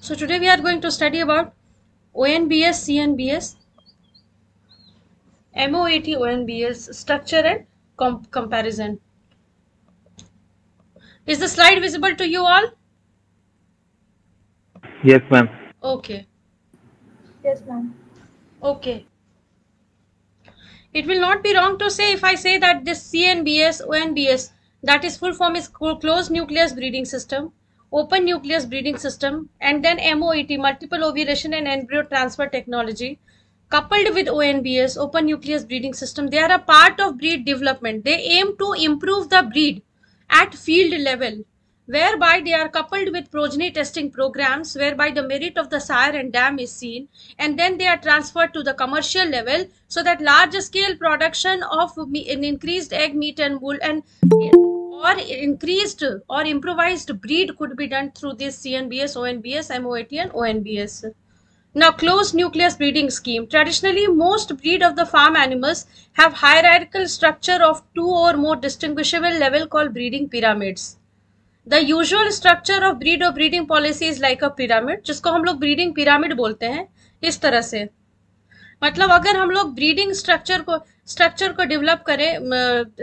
So today we are going to study about ONBS, CNBS, MOAT, ONBS, structure and comparison. Is the slide visible to you all? Yes, ma'am. Okay. Yes, ma'am. Okay. It will not be wrong to say if I say that this CNBS, ONBS, that is full form is closed nucleus breeding system, open nucleus breeding system, and then MOET, multiple ovulation and embryo transfer technology, coupled with ONBS, open nucleus breeding system. They are a part of breed development. They aim to improve the breed at field level, whereby they are coupled with progeny testing programs, whereby the merit of the sire and dam is seen, and then they are transferred to the commercial level so that large scale production of an increased egg, meat and wool and or increased or improvised breed could be done through this CNBS, ONBS, MOAT and ONBS. Now, closed nucleus breeding scheme. Traditionally, most breed of the farm animals have hierarchical structure of 2 or more distinguishable level called breeding pyramids. The usual structure of breed or breeding policy is like a pyramid, जिसको हम लोग breeding pyramid बोलते हैं, इस तरह से. मतलब अगर हम लोग ब्रीडिंग स्ट्रक्चर को डेवलप करें,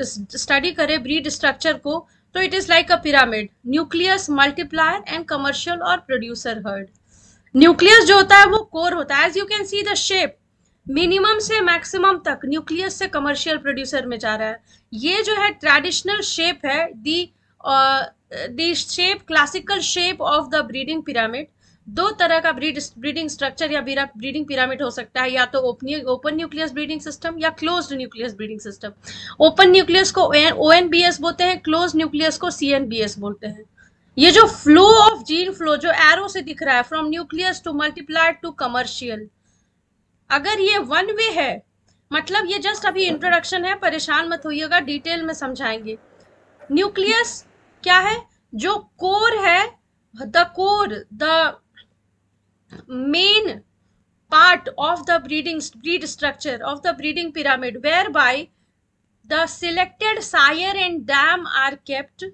स्टडी करें ब्रीड स्ट्रक्चर को, तो it is like a pyramid, nucleus, multiplier and commercial और प्रोड्यूसर हर्ड. न्यूक्लियस जो होता है वो कोर होता है. As you can see the shape, minimum से मैक्सिमम तक न्यूक्लियस से कमर्शियल प्रोड्यूसर में जा रहा है. ये जो है ट्रेडिशनल शेप है, the shape, classical shape of the breeding pyramid. दो तरह का ब्रीडिंग स्ट्रक्चर या ब्रीडिंग पिरामिड हो सकता है, या तो ओपन न्यूक्लियस ब्रीडिंग सिस्टम या closed nucleus breeding system. Open nucleus को ONBS बोलते हैं, क्लोज न्यूक्लियस को CNBS बोलते हैं. ये जो फ्लो ऑफ जीन फ्लो जो एरो से दिख रहा है, from nucleus to multiplier to commercial, अगर ये वन वे है, मतलब ये जस्ट अभी इंट्रोडक्शन है, परेशान मत होइएगा, डिटेल में समझाएंगे. न्यूक्लियस क्या है? जो कोर है, the main part of the breed structure of the breeding pyramid, whereby the selected sire and dam are kept.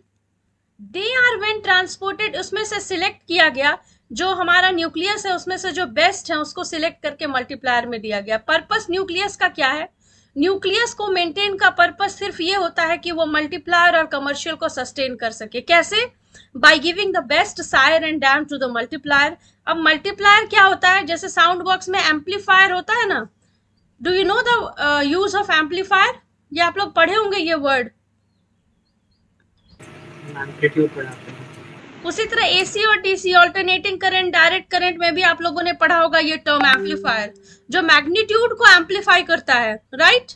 They are when transported, उसमें से सिलेक्ट किया गया, जो हमारा न्यूक्लियस है उसमें से जो बेस्ट है उसको सिलेक्ट करके मल्टीप्लायर में दिया गया. पर्पस न्यूक्लियस का क्या है? न्यूक्लियस को मेंटेन का पर्पस सिर्फ ये होता है कि वो मल्टीप्लायर और कमर्शियल को सस्टेन कर सके. कैसे? By giving the best sire and dam to the multiplier. अब मल्टीप्लायर क्या होता है? जैसे साउंड बॉक्स में एम्पलीफायर होता है ना, do you know the use of amplifier? ये आप लोग पढ़े होंगे ये वर्ड. उसी तरह AC और DC, alternating current, direct current में भी आप लोगों ने पढ़ा होगा ये टर्म एम्पलीफायर, जो मैग्नीट्यूड को एम्पलीफाई करता है, right?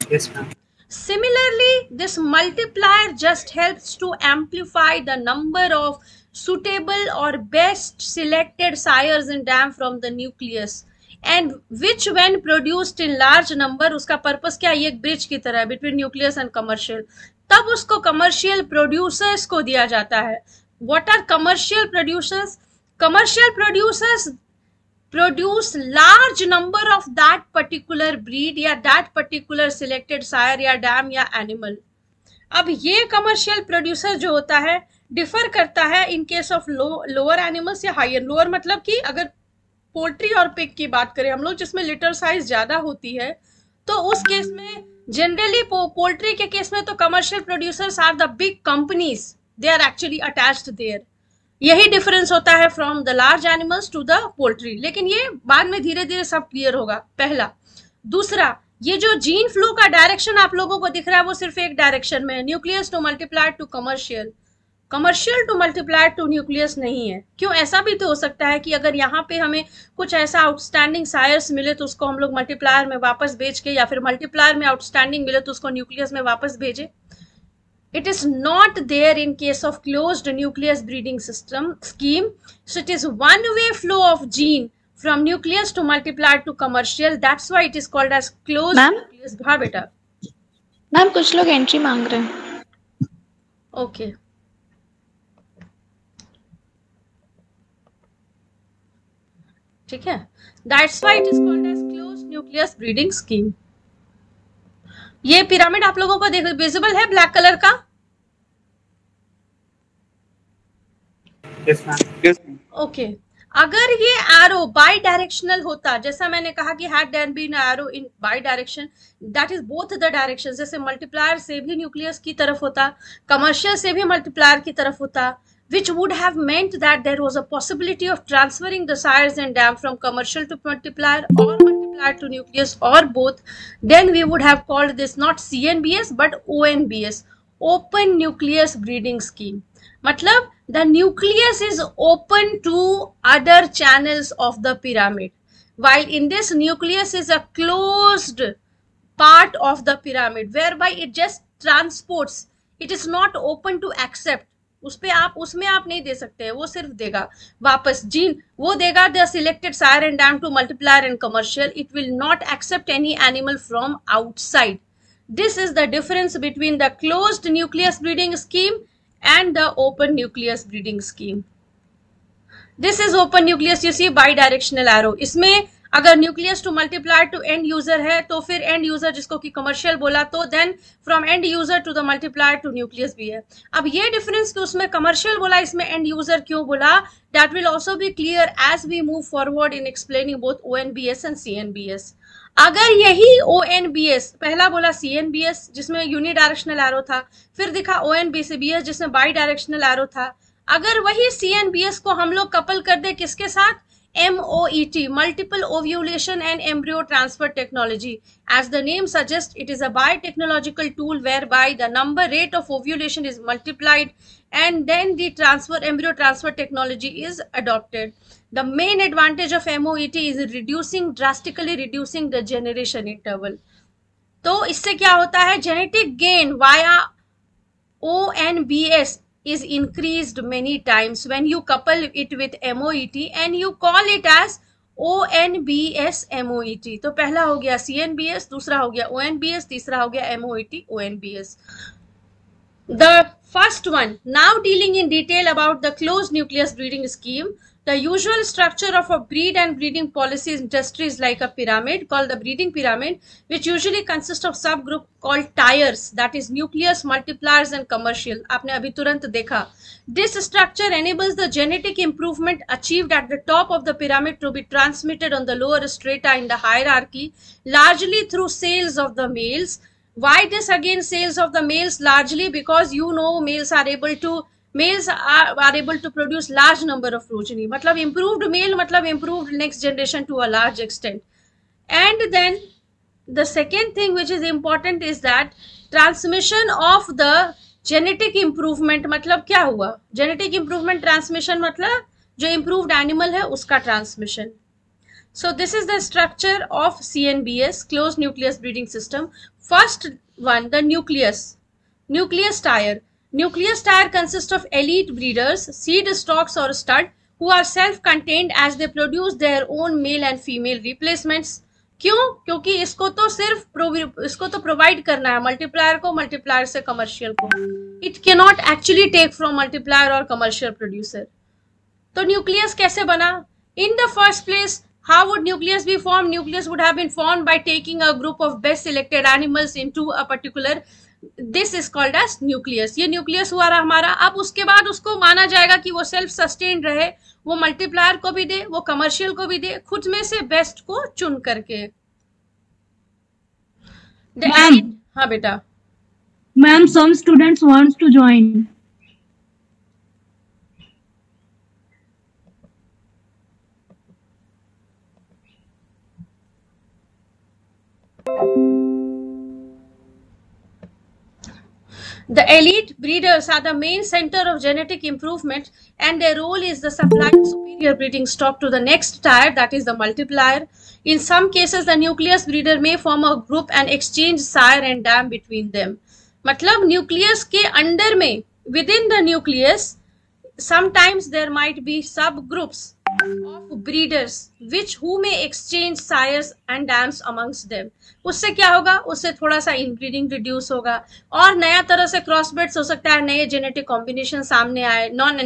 Yes, ma'am. Similarly, this multiplier just helps to amplify the number of suitable or best selected sires and dam from the nucleus, and which when produced in large number, उसका purpose क्या? ये एक bridge की तरह है between nucleus and commercial. तब उसको commercial producers को दिया जाता है. What are commercial producers? Commercial producers produce large number of that particular breed या that particular selected sire या dam या animal. अब ये commercial producer जो होता है डिफर करता है in case of lower animals या higher. lower मतलब कि अगर पोल्ट्री और पिग की बात करें हम लोग, जिसमें लिटर साइज ज्यादा होती है, तो उस केस में जनरली पोल्ट्री के केस में तो commercial producers are the big companies, they are actually attached there. यही डिफरेंस होता है from the large animals to the poultry. लेकिन ये बाद में धीरे धीरे सब क्लियर होगा. पहला. दूसरा, ये जो जीन फ्लो का डायरेक्शन आप लोगों को दिख रहा है वो सिर्फ एक डायरेक्शन में है, nucleus to multiplier to commercial. Commercial to multiplier to nucleus नहीं है. क्यों? ऐसा भी तो हो सकता है कि अगर यहाँ पे हमें कुछ ऐसा आउटस्टैंडिंग सायर्स मिले तो उसको हम लोग मल्टीप्लायर में वापस भेज के, या फिर मल्टीप्लायर में आउटस्टैंडिंग मिले तो उसको न्यूक्लियस में वापस भेजे. It is not there in case of closed nucleus breeding system scheme. So it is one way flow of gene from nucleus to multiplier to commercial. That's why it is called as closed nucleus. हाँ बेटा. Ma'am कुछ लोग entry मांग रहे हैं. Okay. ठीक है. That's why it is called as closed nucleus breeding scheme. ये पिरामिड आप लोगों को विजिबल है ब्लैक कलर का? Yes, ma'am. Yes, ma'am. Okay अगर ये एरो बाई डायरेक्शनल होता, जैसा मैंने कहा कि had there been arrow in bi direction, that is both the direction, जैसे मल्टीप्लायर से भी न्यूक्लियस की तरफ होता, कमर्शियल से भी मल्टीप्लायर की तरफ होता, which would have meant that there was a possibility of transferring the sires and dam from commercial to multiplier or multiplier to nucleus or both, then we would have called this not CNBS but ONBS, open nucleus breeding scheme. मतलब the nucleus is open to other channels of the pyramid, while in this nucleus is a closed part of the pyramid whereby it just transports, it is not open to accept. उसमें आप नहीं दे सकते, वो सिर्फ देगा वापस gene, वो देगा the selected sire and dam to multiplier and commercial, it will not accept any animal from outside. This is the difference between the closed nucleus breeding scheme and the open nucleus breeding scheme. This is open nucleus, you see bi-directional arrow. इसमें अगर nucleus to multiply two and user है तो फिर and user जिसको कि commercial बोला, तो then from end user to the multiplier to nucleus भी है. अब ये डिफरेंस कि उसमें कमर्शियल बोला, इसमें एंड यूजर क्यों बोला, that will also be clear as we move forward in explaining both ONBS and CNBS. अगर यही ONBS, पहला बोला CNBS जिसमें यूनिडायरेक्शनल एरो था, फिर दिखा ONBS जिसमें बाई डायरेक्शनल एरो था, अगर वही CNBS को हम लोग कपल कर दे किसके साथ, MOET, multiple ovulation and embryo transfer technology. As the name suggests, it is a biotechnological tool whereby the rate of ovulation is multiplied and then the embryo transfer technology is adopted. The main advantage of MOET is drastically reducing the generation interval. तो इससे क्या होता है, genetic gain via ONBS is increased many times when you couple it with MOET and you call it as ONBS MOET. तो पहला हो गया CNBS, दूसरा हो गया ONBS, तीसरा हो गया MOET ONBS. The first one, now dealing in detail about the closed nucleus breeding scheme. The usual structure of a breed and breeding policy industry is like a pyramid called the breeding pyramid, which usually consists of subgroup called tiers, that is nucleus, multipliers and commercial. आपने अभी तुरंत देखा. This structure enables the genetic improvement achieved at the top of the pyramid to be transmitted on the lower strata in the hierarchy, largely through sales of the males. Why this again sales of the males? Largely because males are able to produce large number of progeny. मतलब improved male मतलब improved next generation to a large extent. And then the second thing which is important is that transmission of the genetic improvement. मतलब क्या हुआ, genetic improvement transmission मतलब जो improved animal है उसका transmission. So this is the structure of CNBS, closed nucleus breeding system. First one, the nucleus tier. Nucleus tier consists of elite breeders, seed stocks or stud, who are self-contained as they produce their own male and female replacements. क्यों? क्योंकि इसको तो provide करना है multiplier को, multiplier से commercial को. It can not actually take from multiplier और कमर्शियल प्रोड्यूसर. तो न्यूक्लियस कैसे बना? In the first place, how would nucleus be formed? Nucleus would have been formed by taking a group of best selected animals into a particular, this is called as nucleus. ये nucleus हुआ हमारा. अब उसके बाद उसको माना जाएगा कि वो सेल्फ सस्टेन रहे, वो मल्टीप्लायर को भी दे, वो कमर्शियल को भी दे, खुद में से बेस्ट को चुन करके. हाँ बेटा. Ma'am, some students wants to join. The elite breeders are the main center of genetic improvement and their role is the supplying superior breeding stock to the next tier, that is the multiplier. In some cases, the nucleus breeder may form a group and exchange sire and dam between them. मतलब nucleus के अंदर में, within the nucleus, sometimes there might be subgroups of breeders who may exchange sires and dams amongst them. उससे क्या होगा? उससे थोड़ा सा इनब्रीडिंग रिड्यूस होगा और नया तरह से क्रॉसब्रेड्स हो सकता है, नए जेनेटिक कॉम्बिनेशन सामने आए, non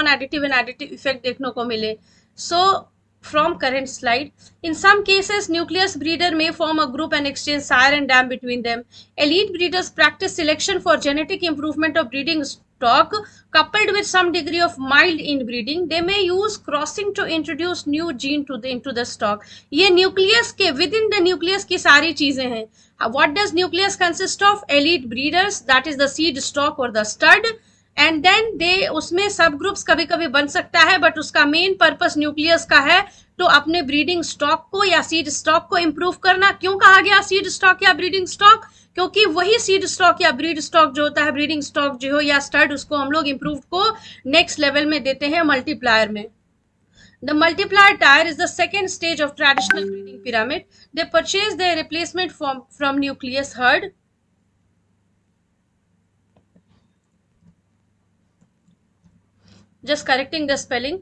additive and additive effect देखने को मिले. सो from current slide. In some cases, nucleus breeder may form a group and exchange sire and dam between them. Elite breeders practice selection for genetic improvement of breeding stock, coupled with some degree of mild inbreeding. They may use crossing to introduce new gene into the stock. ये nucleus के within the nucleus की सारी चीजें हैं. What does nucleus consist of? Elite breeders, that is the seed stock or the stud. And then they उसमें सब groups कभी कभी बन सकता है, बट उसका मेन पर्पस न्यूक्लियस का है तो अपने ब्रीडिंग स्टॉक को या सीड स्टॉक को इंप्रूव करना. क्यों कहा गया सीड स्टॉक या ब्रीडिंग स्टॉक? क्योंकि वही सीड स्टॉक या ब्रीड स्टॉक जो होता है, ब्रीडिंग स्टॉक जो हो या स्टड, उसको हम लोग इंप्रूव को नेक्स्ट लेवल में देते हैं मल्टीप्लायर में. The multiplier tire is the second stage of traditional breeding pyramid. They purchase their replacement from nucleus herd. Just correcting the spelling.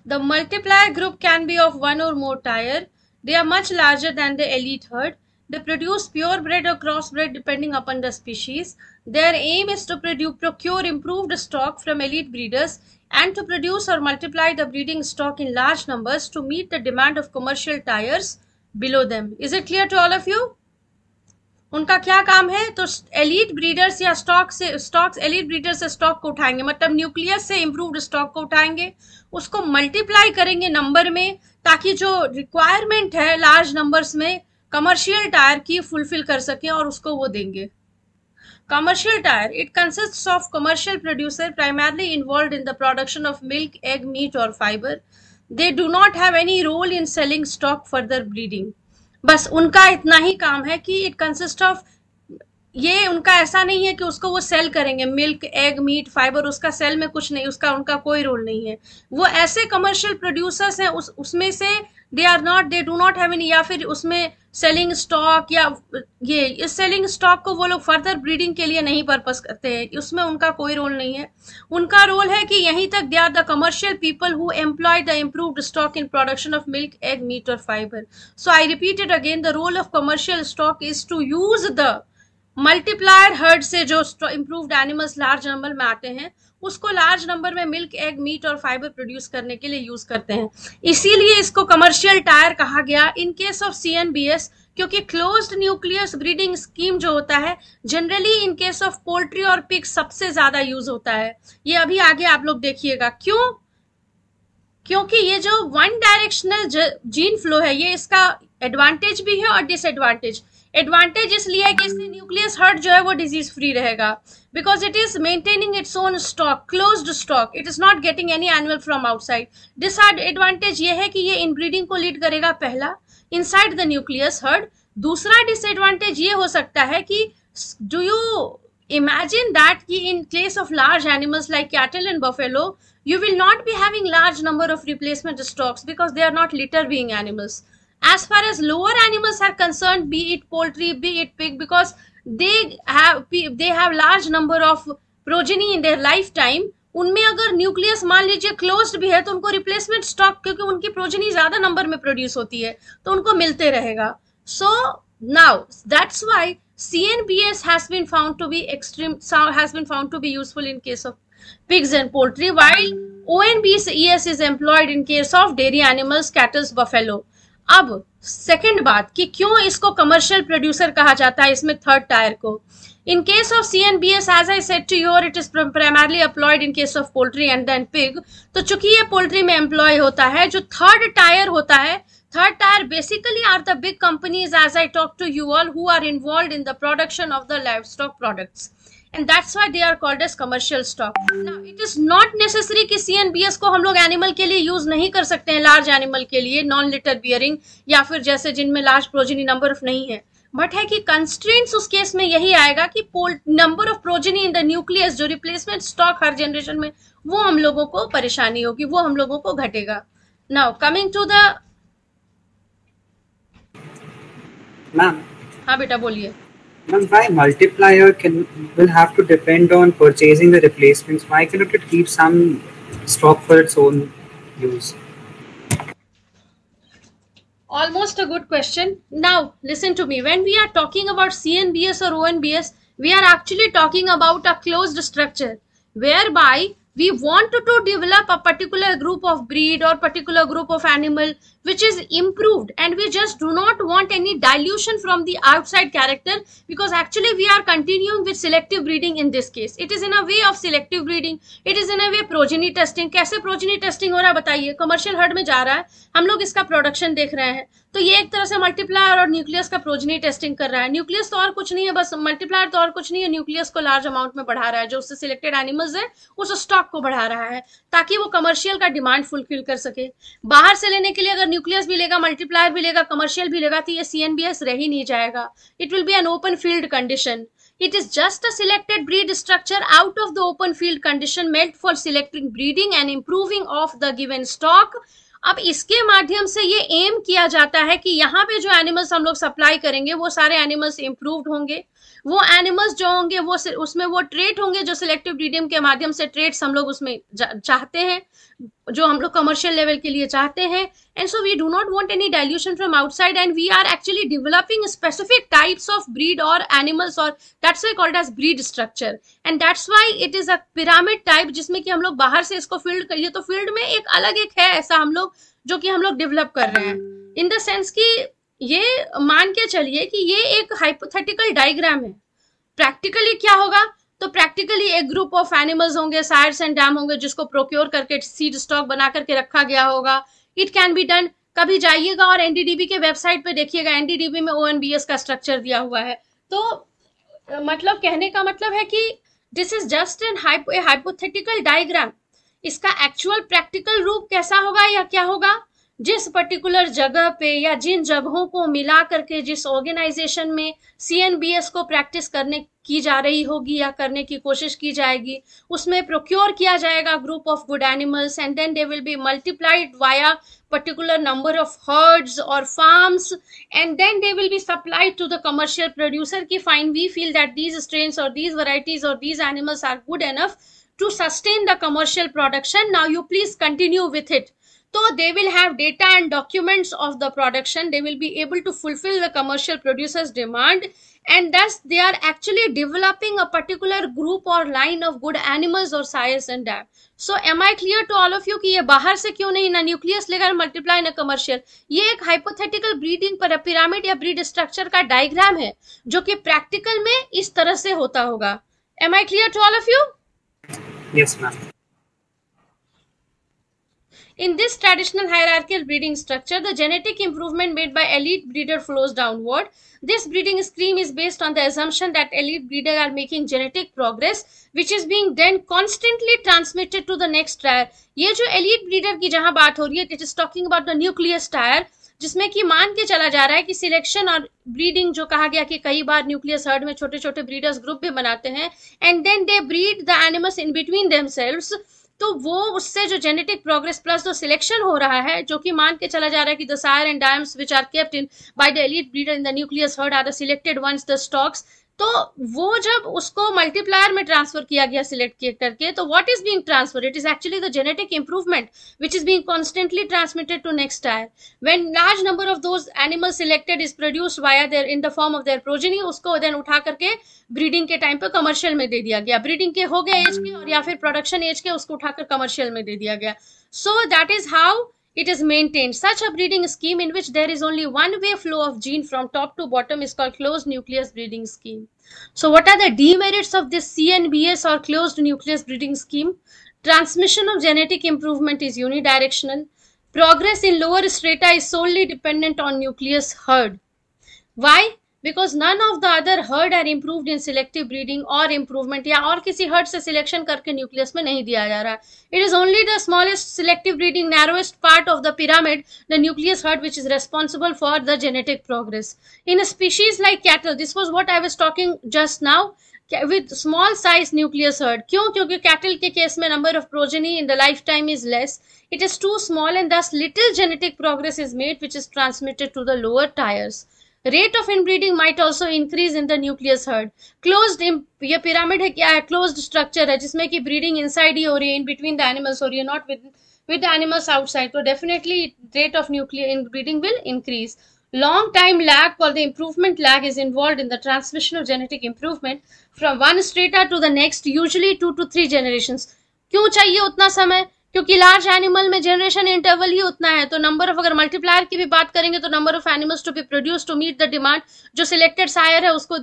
The multiplier group can be of one or more tire. They are much larger than the elite herd. They produce purebred or crossbred depending upon the species. Their aim is to procure improved stock from elite breeders and to produce or multiply the breeding stock in large numbers to meet the demand of commercial tires below them. Is it clear to all of you? उनका क्या काम है? तो elite breeders या stocks elite breeder से stock को उठाएंगे, मतलब न्यूक्लियस से इंप्रूव्ड स्टॉक को उठाएंगे, उसको मल्टीप्लाई करेंगे नंबर में, ताकि जो रिक्वायरमेंट है लार्ज नंबर्स में कमर्शियल टायर की फुलफिल कर सके और उसको वो देंगे. Commercial tire, it consists of commercial producer primarily involved in the production of milk, egg, meat or fiber. They do not have any role in selling stock further breeding. बस उनका इतना ही काम है कि it consists of, ये उनका ऐसा नहीं है कि उसको वो सेल करेंगे मिल्क, एग, मीट, फाइबर, उसका सेल में कुछ नहीं, उसका उनका कोई रोल नहीं है. वो ऐसे कमर्शियल प्रोड्यूसर्स हैं उसमें से they do not have any, या फिर उसमें सेलिंग स्टॉक या ये इस सेलिंग स्टॉक को वो लोग फर्दर ब्रीडिंग के लिए नहीं पर्पस करते हैं, उसमें उनका कोई रोल नहीं है. उनका रोल है कि यहीं तक they are the commercial people who employ the improved stock in production of milk, egg, meat और fibre. So I repeated again, the role of commercial stock is to use the multiplier herd से जो improved animals large number में आते हैं उसको large number में milk, egg, meat और fibre produce करने के लिए यूज करते हैं. इसीलिए इसको कमर्शियल टायर कहा गया. इन केस ऑफ CNBS, क्योंकि क्लोज्ड न्यूक्लियस ब्रीडिंग स्कीम जो होता है generally in case of poultry और पिग सबसे ज्यादा यूज होता है. ये अभी आगे आप लोग देखिएगा क्यों, क्योंकि ये जो वन डायरेक्शनल जीन फ्लो है ये इसका एडवांटेज भी है और डिसएडवांटेज. एडवांटेज इसलिए है कि इससे न्यूक्लियस हर्ड जो है वो डिजीज फ्री रहेगा, because it is maintaining its own stock, closed stock, it is not getting any animal from outside. Disadvantage ये है कि ये इनब्रीडिंग को लीड करेगा पहला इनसाइड द न्यूक्लियस हर्ड. दूसरा डिसएडवांटेज ये हो सकता है कि डू यू इमेजिन दैट कि इन case of large animals like cattle and buffalo you will not be having large number of replacement stocks because they are not litter being animals. As far as lower animals are concerned, be it poultry, be it pig, because they have large number of progeny in their lifetime, उनमें अगर nucleus मान लीजिए closed भी है तो उनको replacement stock, क्योंकि उनकी प्रोजेनी ज्यादा नंबर में प्रोड्यूस होती है तो उनको मिलते रहेगा. So now that's why CNBS has been found to be useful in case of pigs and poultry, while ONBS is employed in case of dairy animals, cattle, buffalo. अब second बात कि क्यों इसको कमर्शियल प्रोड्यूसर कहा जाता है इसमें third tier को. In case of CNBS, as I said to you, it is primarily employed in case of poultry and then pig. तो चूंकि ये पोल्ट्री में एम्प्लॉय होता है, जो थर्ड टायर होता है, third tier basically are the big companies, as I talked to you all, who are involved in the production of the livestock products. And that's why they are called as commercial stock. Now, it is not necessary कि CNBS को हम लोग animal के लिए use नहीं कर सकते हैं, लार्ज एनिमल के लिए, नॉन लिटर बियरिंग या फिर जैसे जिनमें लार्ज प्रोजेनी नंबर नहीं है. बट है कि कंस्ट्रेंट्स उस केस में यही आएगा कि number of progeny in the nucleus, जो रिप्लेसमेंट स्टॉक हर जनरेशन में, वो हम लोगों को परेशानी होगी, वो हम लोगों को घटेगा. Now coming to the ma'am. हाँ बेटा बोलिए. Ma'am, why multiplier will have to depend on purchasing the replacements? Why cannot it keep some stock for its own use? Almost a good question. Now, listen to me. When we are talking about CNBS or ONBS, we are actually talking about a closed structure whereby we want to develop a particular group of breed or particular group of animal which is improved, and we just do not want any dilution from the outside character, because actually we are continuing with selective breeding in this case. It is in a way of selective breeding, it is in a way progeny testing. कैसे progeny testing हो रहा है बताइए, commercial heard में जा रहा है, हम लोग इसका प्रोडक्शन देख रहे हैं, तो ये एक तरह से मल्टीप्लायर और न्यूक्लियस का प्रोजनी टेस्टिंग कर रहा है. न्यूक्लियस तो और कुछ नहीं है, बस मल्टीप्लायर तो और कुछ नहीं है, न्यूक्लियस को लार्ज अमाउंट में बढ़ा रहा है, जो उससे सिलेक्टेड एनिमल्स है उस स्टॉक को बढ़ा रहा है ताकि वो कमर्शियल का डिमांड फुलफिल कर सके. बाहर से लेने के लिए अगर न्यूक्लियस भी लेगा, मल्टीप्लायर भी लेगा, कमर्शियल भी लेगा, तो ये CNBS रह ही नहीं जाएगा. It will B an open field condition. It is just a selected breed structure out of the open field condition meant for selecting breeding and improving of the given stock. अब इसके माध्यम से ये M किया जाता है कि यहाँ पे जो एनिमल्स हम लोग सप्लाई करेंगे वो सारे एनिमल्स इम्प्रूव्ड होंगे. वो एनिमल्स जो होंगे वो उसमें वो ट्रेट होंगे जो सिलेक्टिव ब्रीडिंग के माध्यम से ट्रेट्स हम लोग उसमें चाहते हैं, जो हम लोग कमर्शियल लेवल के लिए चाहते हैं. And so we do not want any dilution from outside, and we are actually developing specific types of breed और एनिमल्स, और that's why called as breed structure. And that's why it is a pyramid type, जिसमें कि हम लोग बाहर से इसको field करिए तो फील्ड में एक अलग एक है ऐसा हम लोग जो कि हम लोग डेवलप कर रहे हैं, इन द सेंस कि ये मान के चलिए कि ये एक हाइपोथेटिकल डायग्राम है. प्रैक्टिकली क्या होगा, तो प्रैक्टिकली एक ग्रुप ऑफ एनिमल्स होंगे, सायर्स एंड डैम होंगे, जिसको प्रोक्योर करके सीड स्टॉक बना करके रखा गया होगा. It can be done. कभी जाइएगा और एनडीडीबी के वेबसाइट पे देखिएगा, एनडीडीबी में ONBS का स्ट्रक्चर दिया हुआ है. तो मतलब कहने का मतलब है कि this is just an hypothetical diagram. इसका एक्चुअल प्रैक्टिकल रूप कैसा होगा या क्या होगा, जिस पर्टिकुलर जगह पे या जिन जगहों को मिला करके जिस ऑर्गेनाइजेशन में CNBS को प्रैक्टिस करने की जा रही होगी या करने की कोशिश की जाएगी, उसमें प्रोक्योर किया जाएगा group of good animals, and then they will be multiplied via particular number of herds or farms, and then they will be supplied to the commercial producer ki fine, we feel that these strains or these varieties or these animals are good enough to sustain the commercial production. Now you please continue with it. So they will have data and documents of the production. They will be able to fulfill the commercial producer's demand, and thus they are actually developing a particular group or line of good animals or sires and dam. So am I clear to all of you कि ये बाहर से क्यों नहीं, ना nucleus लेकर multiply ना commercial. ये एक हाइपोथेटिकल ब्रीडिंग पर पिरामिड या ब्रीड स्ट्रक्चर का डायग्राम है जो कि प्रैक्टिकल में इस तरह से होता होगा. Am I clear to all of you? Yes, ma'am. In this traditional hierarchical breeding structure, the genetic improvement made by elite breeder flows downward. This breeding scheme is based on the assumption that elite breeders are making genetic progress, which is being then constantly transmitted to the next tier. ये जो elite breeder की जहां बात हो रही है, it is talking about the nucleus tier, जिसमें कि मान के चला जा रहा है कि सिलेक्शन और ब्रीडिंग जो कहा गया कि कई बार न्यूक्लियस हर्ड में छोटे छोटे ब्रीडर्स ग्रुप भी बनाते हैं, and then they breed the animals in between themselves. तो वो उससे जो जेनेटिक प्रोग्रेस प्लस जो सिलेक्शन हो रहा है, जो कि मान के चला जा रहा है कि the sire and dams which are kept in by the elite breeder in the nucleus herd are the selected ones the stocks. तो वो जब उसको मल्टीप्लायर में ट्रांसफर किया गया सिलेक्ट करके, तो what is being transfer, it is actually the genetic improvement which is being constantly transmitted to next tier. When large number of those animals selected is produced via their in the form of their progeny, उसको then उठा करके breeding के time पे commercial में दे दिया गया. Breeding के हो गए एज के और या फिर प्रोडक्शन एज के, उसको उठाकर कमर्शियल में दे दिया गया. So that is how it is maintained. Such a breeding scheme in which there is only one way flow of gene from top to bottom is called closed nucleus breeding scheme. So what are the demerits of this CNBS or closed nucleus breeding scheme? Transmission of genetic improvement is unidirectional. Progress in lower strata is solely dependent on nucleus herd. Why? Because none of the other herd are improved in selective breeding or improvement, या और किसी herd से selection करके nucleus में नहीं दिया जा रहा. It is only the smallest selective breeding, narrowest part of the pyramid, the nucleus herd, which is responsible for the genetic progress. In a species like cattle, this was what I was talking just now, with small size nucleus herd. क्यों? क्योंकि cattle के case में number of progeny in the lifetime is less. It is too small and thus little genetic progress is made, which is transmitted to the lower tiers. Rate of inbreeding might also increase in the nucleus herd. Closed, ये pyramid है क्या है? Closed structure है जिसमें कि breeding inside ही हो रही है, in between the animals हो रही है, not with with the animals outside, so definitely rate of nuclear inbreeding will increase. Long time lag or the improvement lag is involved in the transmission of genetic improvement from one strata to the next, usually 2 to 3 generations. क्यों चाहिए उतना समय? क्योंकि large animal में generation interval ही उतना है, तो number of, अगर मल्टीप्लायर की भी बात करेंगे तो number of animals to be produce to meet the demand, जो सिलेक्टेड सायर है उसको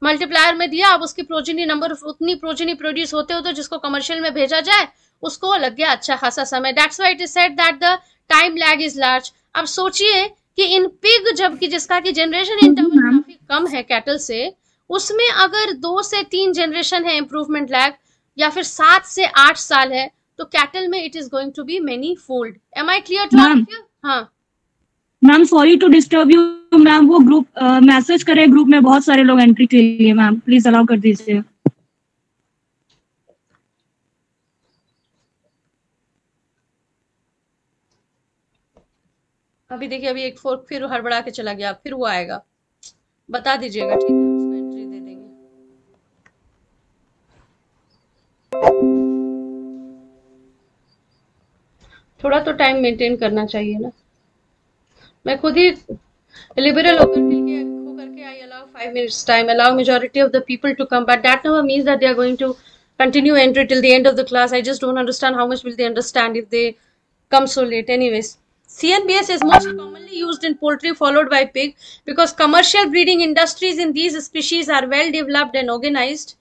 मल्टीप्लायर में दिया, अब उसकी प्रोजेनी नंबर उतनी प्रोजेनी प्रोड्यूस होते होते जिसको कमर्शियल में भेजा जाए उसको लग गया अच्छा खासा समय. That's why it is said that the time lag is large. अब सोचिए कि इन पिग, जबकि जिसका की जनरेशन इंटरवल काफी कम है कैटल से, उसमें अगर 2 से 3 जनरेशन है इंप्रूवमेंट लैग, या फिर 7 से 8 साल है, तो कैटल में it is going to be many fold. Am I clear to all of you? हाँ ma'am, sorry to disturb you ma'am, वो ग्रुप मैसेज करे, ग्रुप में बहुत सारे लोग एंट्री के लिए, मैम प्लीज अलाउ कर दीजिए. अभी देखिए, अभी एक फोर्क फिर हड़बड़ा के चला गया, फिर वो आएगा, बता दीजिएगा, ठीक है, उसको एंट्री दे देंगे. थोड़ा तो टाइम मेंटेन करना चाहिए ना. मैं खुद ही लिबरल होकर के I allow 5 minutes time, allow majority of the people to come, but that never means that they are going to continue entry till the end of the class. I just don't understand how much will they understand if they come so late. Anyways, CNBS is most commonly used in poultry, followed by pig, because commercial breeding industries in these species are well developed and organized.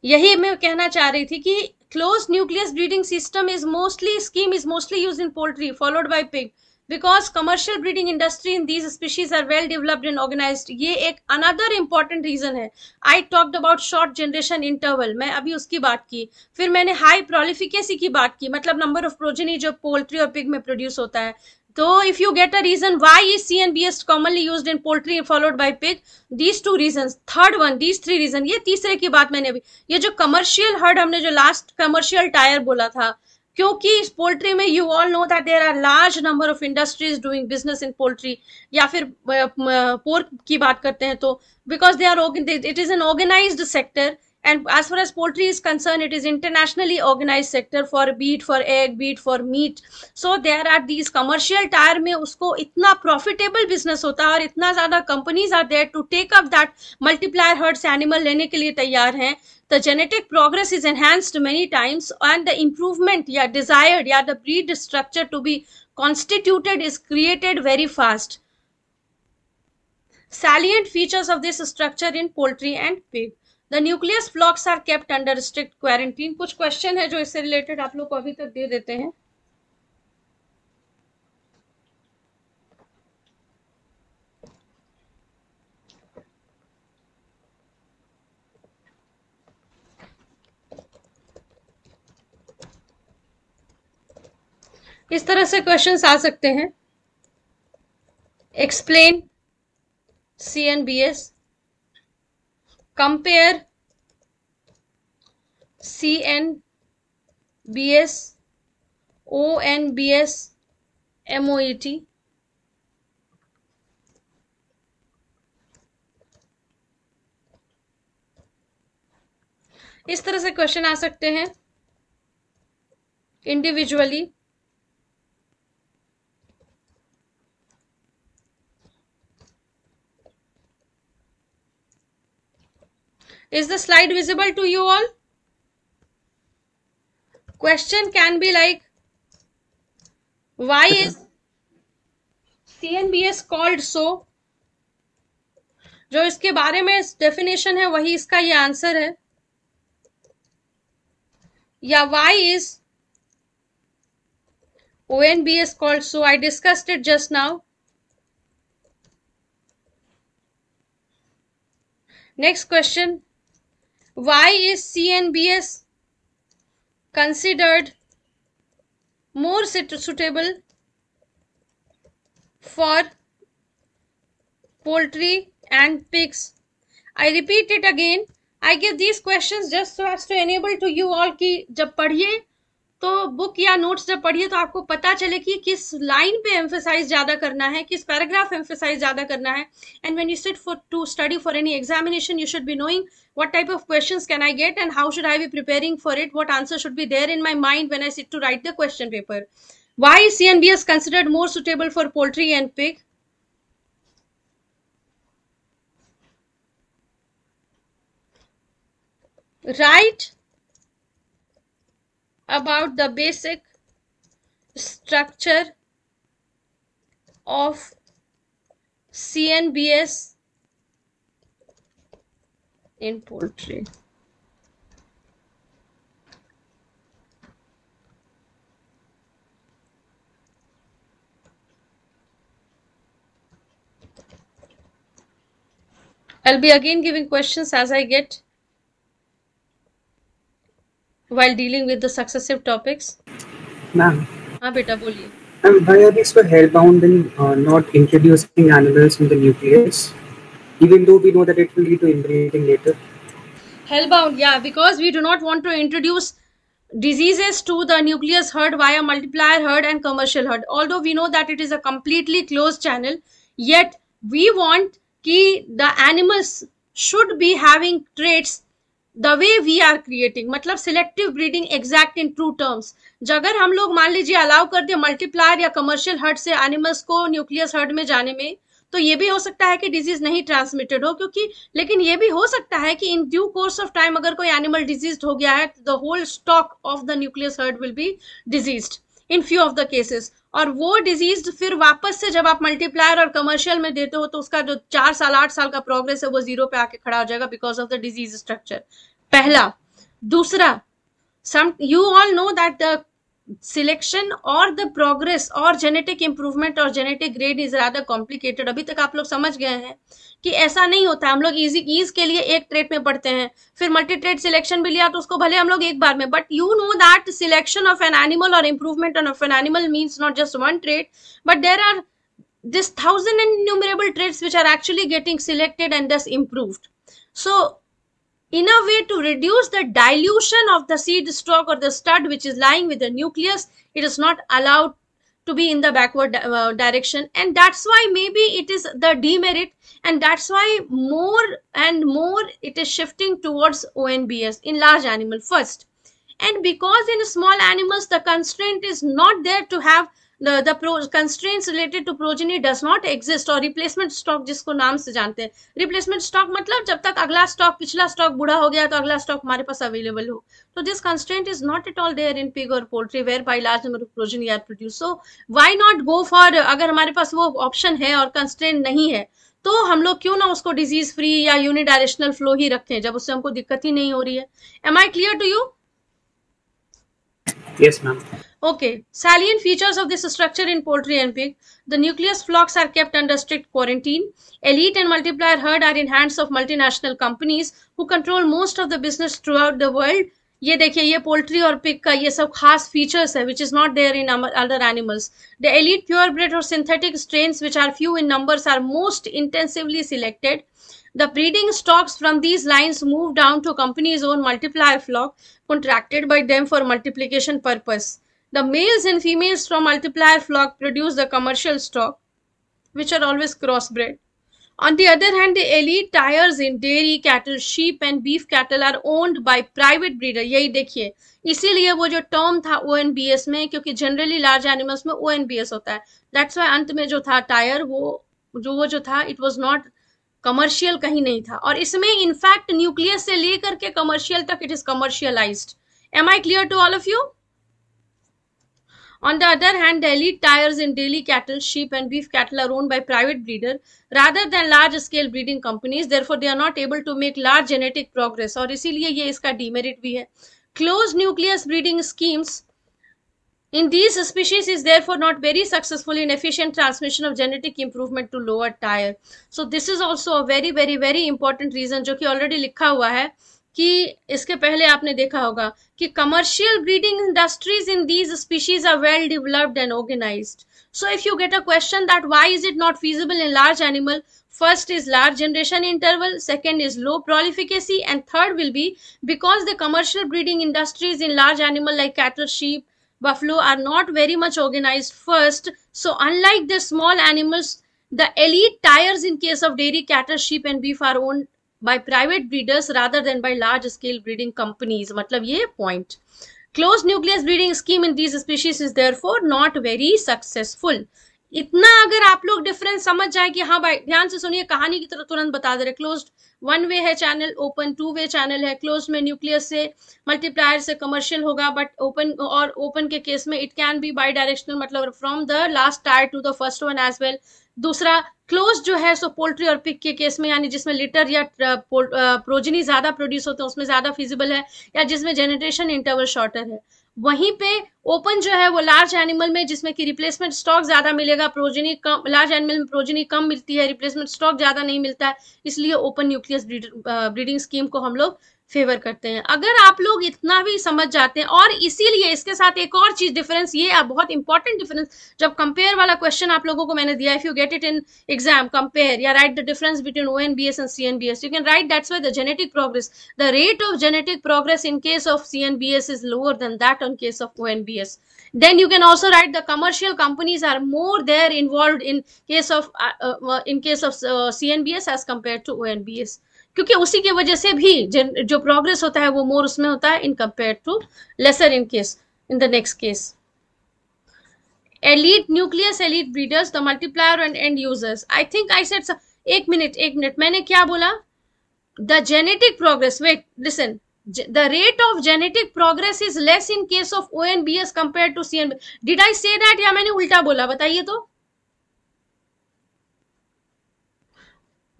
यही मैं कहना चाह रही थी कि closed nucleus breeding system is mostly used in poultry, followed by pig, because commercial breeding industry in these species are well developed and organized. ये एक another important reason है. I talked about short generation interval, मैं अभी उसकी बात की. फिर मैंने high prolificacy की बात की, मतलब number of progeny जो poultry और pig में produce होता है. तो if you get a reason why is CNBS commonly used in poultry followed by pig, these 2 reasons, third one, these 3 reasons. ये तीसरे की बात मैंने अभी, ये जो commercial herd हमने जो last commercial tire बोला था, क्योंकि इस पोल्ट्री में you all know that there are large number of industries doing business in poultry, या फिर पोर्क की बात करते हैं तो because they are it is an organised sector, and as far as poultry is concerned, it is internationally organized sector for beef, for egg, beef, for meat. So there are these commercial tire में उसको इतना profitable business होता है और इतना ज्यादा companies are there to take up that multiplier herds animal लेने के लिए तैयार हैं. The genetic progress is enhanced many times and the improvement या desired या the breed structure to be constituted is created very fast. Salient features of this structure in poultry and pig. The nucleus flocks are kept under strict quarantine. कुछ question है जो इससे related आप लोग को अभी तक दे देते हैं. इस तरह से क्वेश्चंस आ सकते हैं. Explain CNBS, compare CNBS, ONBS, MOET. इस तरह से क्वेश्चन आ सकते हैं individually. Is the slide visible to you all? Question can be like, why is CNBS called so? जो इसके बारे में डेफिनेशन है वही इसका ये आंसर है. या why is ONBS called so? I discussed it just now. Next question. Why is CNBS considered more suitable for poultry and pigs? I repeat it again. I give these questions just so as to enable to you all कि जब पढ़िए तो book या notes जब पढ़िए तो आपको पता चले कि किस लाइन पे एम्फेसाइज ज्यादा करना है, किस पैराग्राफ एम्फेसाइज ज्यादा करना है. And when you sit for to study for any examination, you should be knowing what type of questions can I get and how should I be preparing for it, what answer should be there in my mind when I sit to write the question paper. Why is CNBS considered more suitable for poultry and pig? Write about the basic structure of CNBS in poultry. I'll be again giving questions as I get while dealing with the successive topics. Ma'am. हाँ बेटा बोलिए. Why are we so hellbound in not introducing animals in the nucleus, even though we know that it will lead to inbreeding later? Hellbound, yeah, because we do not want to introduce diseases to the nucleus herd via multiplier herd and commercial herd. Although we know that it is a completely closed channel, yet we want कि the animals should be having traits the way we are creating. मतलब selective breeding exact in true terms. अगर हम लोग मान लीजिए allow कर दे multiplier या commercial heard से एनिमल्स को न्यूक्लियस हर्ड में जाने में, तो ये भी हो सकता है कि डिजीज नहीं ट्रांसमिटेड हो, क्योंकि लेकिन ये भी हो सकता है कि in due course of time अगर कोई एनिमल डिजीज हो गया है तो the whole stock of the nucleus herd will be diseased in few of the cases. और वो डिजीज फिर वापस से जब आप मल्टीप्लायर और कमर्शियल में देते हो तो उसका जो 4 साल 8 साल का प्रोग्रेस है वो जीरो पे आके खड़ा हो जाएगा because of the disease structure. पहला. दूसरा, some you all know that the selection or the progress or genetic improvement और genetic grade is rather complicated. अभी तक आप लोग समझ गए हैं कि ऐसा नहीं होता. हम लोग ईज के लिए एक ट्रेट में पढ़ते हैं, फिर मल्टी ट्रेट सिलेक्शन भी लिया तो उसको भले हम लोग एक बार में, but you know that selection of an animal और improvement of an animal means not just one trait, but there are this 1000 innumerable traits which are actually getting selected and thus improved. So in a way to reduce the dilution of the seed stalk or the stud which is lying with the nucleus, it is not allowed to be in the backward direction, and that's why maybe it is the demerit, and that's why more and more it is shifting towards ONBS in large animal first. And because in small animals the constraint is not there to have the constraints related to progeny does not exist, और replacement stock जिसको नाम से जानते हैं, replacement stock मतलब जब तक अगला स्टॉक पिछला स्टॉक बूढ़ा हो गया तो अगला स्टॉक हमारे पास अवेलेबल हो. तो this constraint is not at all there in pig or poultry whereby large number of progeny are produced. So why not go for, अगर हमारे पास वो ऑप्शन है और constraint नहीं है तो हम लोग क्यों ना उसको डिजीज फ्री या यूनिडायरेक्शनल फ्लो ही रखें जब उससे हमको दिक्कत ही नहीं हो रही है. Am I clear to you? Yes, ma'am. Okay, salient features of this structure in poultry and pig. The nucleus flocks are kept under strict quarantine. Elite and multiplier herd are in hands of multinational companies who control most of the business throughout the world. ये देखिए, ये poultry और pig का ये सब खास features है which is not there in other animals. The elite purebred or synthetic strains which are few in numbers are most intensively selected. The breeding stocks from these lines move down to companies' own multiplier flock contracted by them for multiplication purpose. The males and females from multiplier flock produce the commercial stock, which are always crossbred. On the other hand, the elite tyres in dairy cattle, sheep and beef cattle are owned by private breeder. यही देखिए, इसीलिए वो जो term था ONBS में, क्योंकि generally large animals में ONBS होता है, दैट्स वाई अंत में जो था टायर वो जो था इट वाज नॉट कमर्शियल, कहीं नहीं था. और इसमें इनफैक्ट न्यूक्लियस से लेकर के कमर्शियल तक it is commercialised. Am I clear to all of you? On the other hand, the elite tyres in dairy cattle, sheep and beef cattle are owned by private breeder rather than large scale breeding companies. Therefore, they are not able to make large genetic progress. और इसीलिए ये इसका demerit भी है. Closed nucleus breeding schemes in these species is therefore not very successful in efficient transmission of genetic improvement to lower tier. So this is also a very very very important reason जो कि already लिखा हुआ है कि इसके पहले आपने देखा होगा कि commercial breeding industries in these species are well developed and organised. So if you get a question that why is it not feasible in large animal, first is large generation interval, second is low prolificacy, and third will be because the commercial breeding industries in large animal like cattle, sheep, buffalo are not very much organized first. So unlike the small animals, the elite tires in case of dairy, cattle, sheep and beef are owned by private breeders rather than by large scale breeding companies. मतलब ये point. Closed nucleus breeding scheme in these species is therefore not very successful. इतना अगर आप लोग difference समझ जाए कि हाँ भाई ध्यान से सुनिए, कहानी की तरह तुरंत बता दे रहे. क्लोज्ड वन वे है channel, open two way channel है. क्लोज में न्यूक्लियस से मल्टीप्लायर से कमर्शियल होगा, बट ओपन के केस में it can be bidirectional, मतलब from the last tier to the first one as well. दूसरा क्लोज जो है सो पोल्ट्री और पिग के केस में, यानी जिसमें लिटर या प्रोजनी ज्यादा प्रोड्यूस होते हैं उसमें ज्यादा फिजिबल है, या जिसमें जेनरेशन इंटरवल शॉर्टर है. वहीं पे ओपन जो है वो लार्ज एनिमल में जिसमें कि रिप्लेसमेंट स्टॉक ज्यादा मिलेगा, प्रोजनी कम, लार्ज एनिमल में प्रोजनी कम मिलती है, रिप्लेसमेंट स्टॉक ज्यादा नहीं मिलता है, इसलिए ओपन न्यूक्लियस ब्रीडिंग स्कीम को हम लोग फेवर करते हैं. अगर आप लोग इतना भी समझ जाते हैं, और इसीलिए इसके साथ एक और चीज डिफरेंस, ये बहुत इंपॉर्टेंट डिफरेंस, जब कंपेयर वाला क्वेश्चन आप लोगों को मैंने दिया, if you get it in exam, compare या write the difference between ONBS and CNBS, you can write that's why the genetic progress, the rate of genetic progress in case of CNBS is lower than that on case of ONBS. Then you can also write the commercial companies are more there involved in case of CNBS as compared to ONBS, क्योंकि उसी की वजह से भी जो progress होता है वो मोर उसमें होता है in compare to lesser in case in the next case. Elite nucleus, elite breeders, the multiplier and end users. I think I said, एक मिनट मैंने क्या बोला? The genetic progress, wait listen, the rate of genetic progress is less in case of ONBS compared to CNBS. Did I say that या मैंने उल्टा बोला? बताइए तो.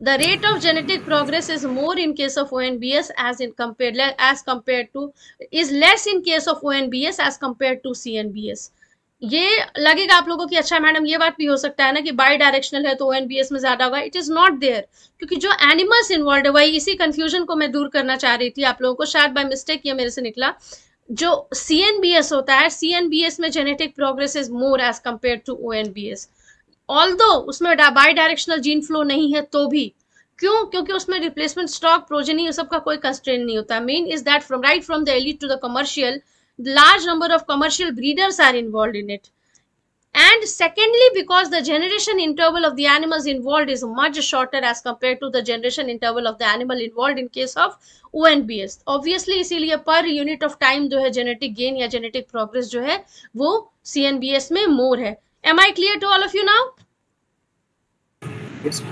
The rate of genetic progress is more in case of ONBS compared to is less in case of ONBS as compared to CNBS. ये लगेगा आप लोगों की अच्छा मैडम ये बात भी हो सकता है ना कि बाई डायरेक्शनल है तो ONBS में ज्यादा होगा. इट इज नॉट देयर, क्योंकि जो एनिमल्स इन्वॉल्व है वही, इसी कंफ्यूजन को मैं दूर करना चाह रही थी आप लोगों को, शायद बाय मिस्टेक ये मेरे से निकला. जो CNBS होता है, CNBS में genetic progress is more as compare to ONBS, although उसमें बाई डायरेक्शनल जीन फ्लो नहीं है तो भी. क्यों? क्योंकि उसमें रिप्लेसमेंट स्टॉक, प्रोजेनी, ये सब का कोई कंस्ट्रेंट नहीं होता. Main is that from right from the elite to the commercial, large number of commercial breeders are involved in it. And secondly, because the generation interval of the animals involved is much shorter as compared to the generation interval of the animal involved in case of ONBS. Obviously इसीलिए per unit of time जो है genetic gain या genetic progress जो है वो CNBS में more है. Am I clear to all of you now? Yes.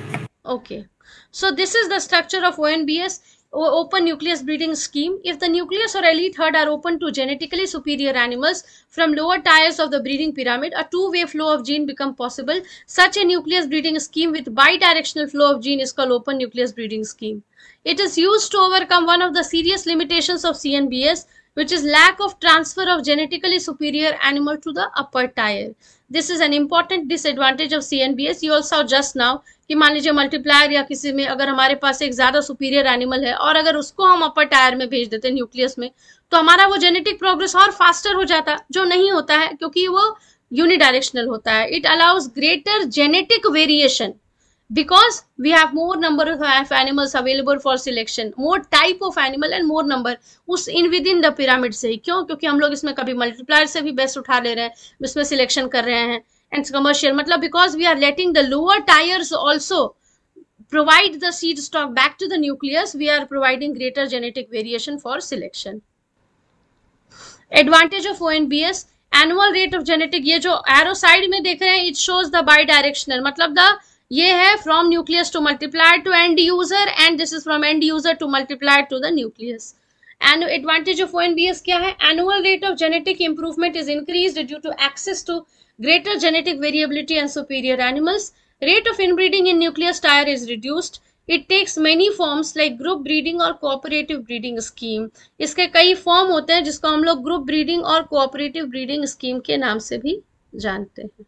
Okay. So this is the structure of ONBS. Open nucleus breeding scheme. If the nucleus or elite herd are open to genetically superior animals from lower tiers of the breeding pyramid, a two-way flow of gene become possible. Such a nucleus breeding scheme with bidirectional flow of gene is called open nucleus breeding scheme. It is used to overcome one of the serious limitations of CNBS, which is lack of transfer of genetically superior animal to the upper tier. This is an important disadvantage of CNBS. You also saw just now कि मान लीजिए multiplier या किसी में अगर हमारे पास एक ज्यादा सुपीरियर एनिमल है और अगर उसको हम अपर टायर में भेज देते हैं न्यूक्लियस में, तो हमारा वो जेनेटिक प्रोग्रेस और फास्टर हो जाता, जो नहीं होता है क्योंकि वो यूनिडायरेक्शनल होता है. It allows greater genetic variation because we have more number of animals available for selection, more type of animal and more number उस in within the pyramid से ही. क्यों? क्योंकि हम लोग इसमें कभी मल्टीप्लायर से भी बेस्ट उठा ले रहे हैं, इसमें सिलेक्शन कर रहे हैं. And commercial मतलब because we are letting the lower tiers also provide the seed stock back to the nucleus, we are providing greater genetic variation for selection. Advantage of ONBS, annual rate of genetic, ये जो arrow side में देख रहे हैं, it shows the bidirectional, मतलब the ये है from nucleus to multiplier to end user and this is from end user to multiplier to the nucleus. And advantage of ONBS क्या है? Annual rate of genetic improvement is increased due to access to greater genetic variability and superior animals. Rate of inbreeding in nucleus tier is reduced. It takes many forms like group breeding और cooperative breeding scheme. इसके कई form होते हैं जिसको हम लोग group breeding और cooperative breeding scheme के नाम से भी जानते हैं.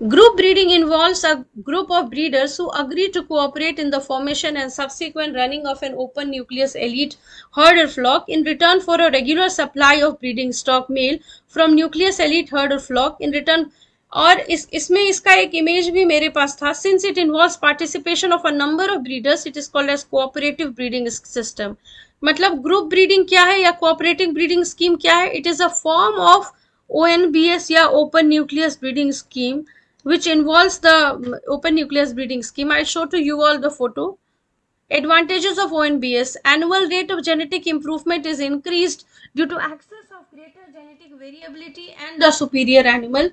Group breeding involves a group of breeders who agree to cooperate in the formation and subsequent running of an open nucleus elite herd or flock in return for a regular supply of breeding stock male from nucleus elite herd or flock in return. और इसमें इसका एक image भी मेरे पास था. Since it involves participation of a number of breeders, it is called as cooperative breeding system. मतलब group breeding क्या है या कोऑपरेटिव ब्रीडिंग स्कीम क्या है? It is a form of ONBS या open nucleus breeding scheme which involves the open nucleus breeding scheme. I'll show to you all the photo. Advantages of ONBS: annual rate of genetic improvement is increased due to access of greater genetic variability and the superior animal.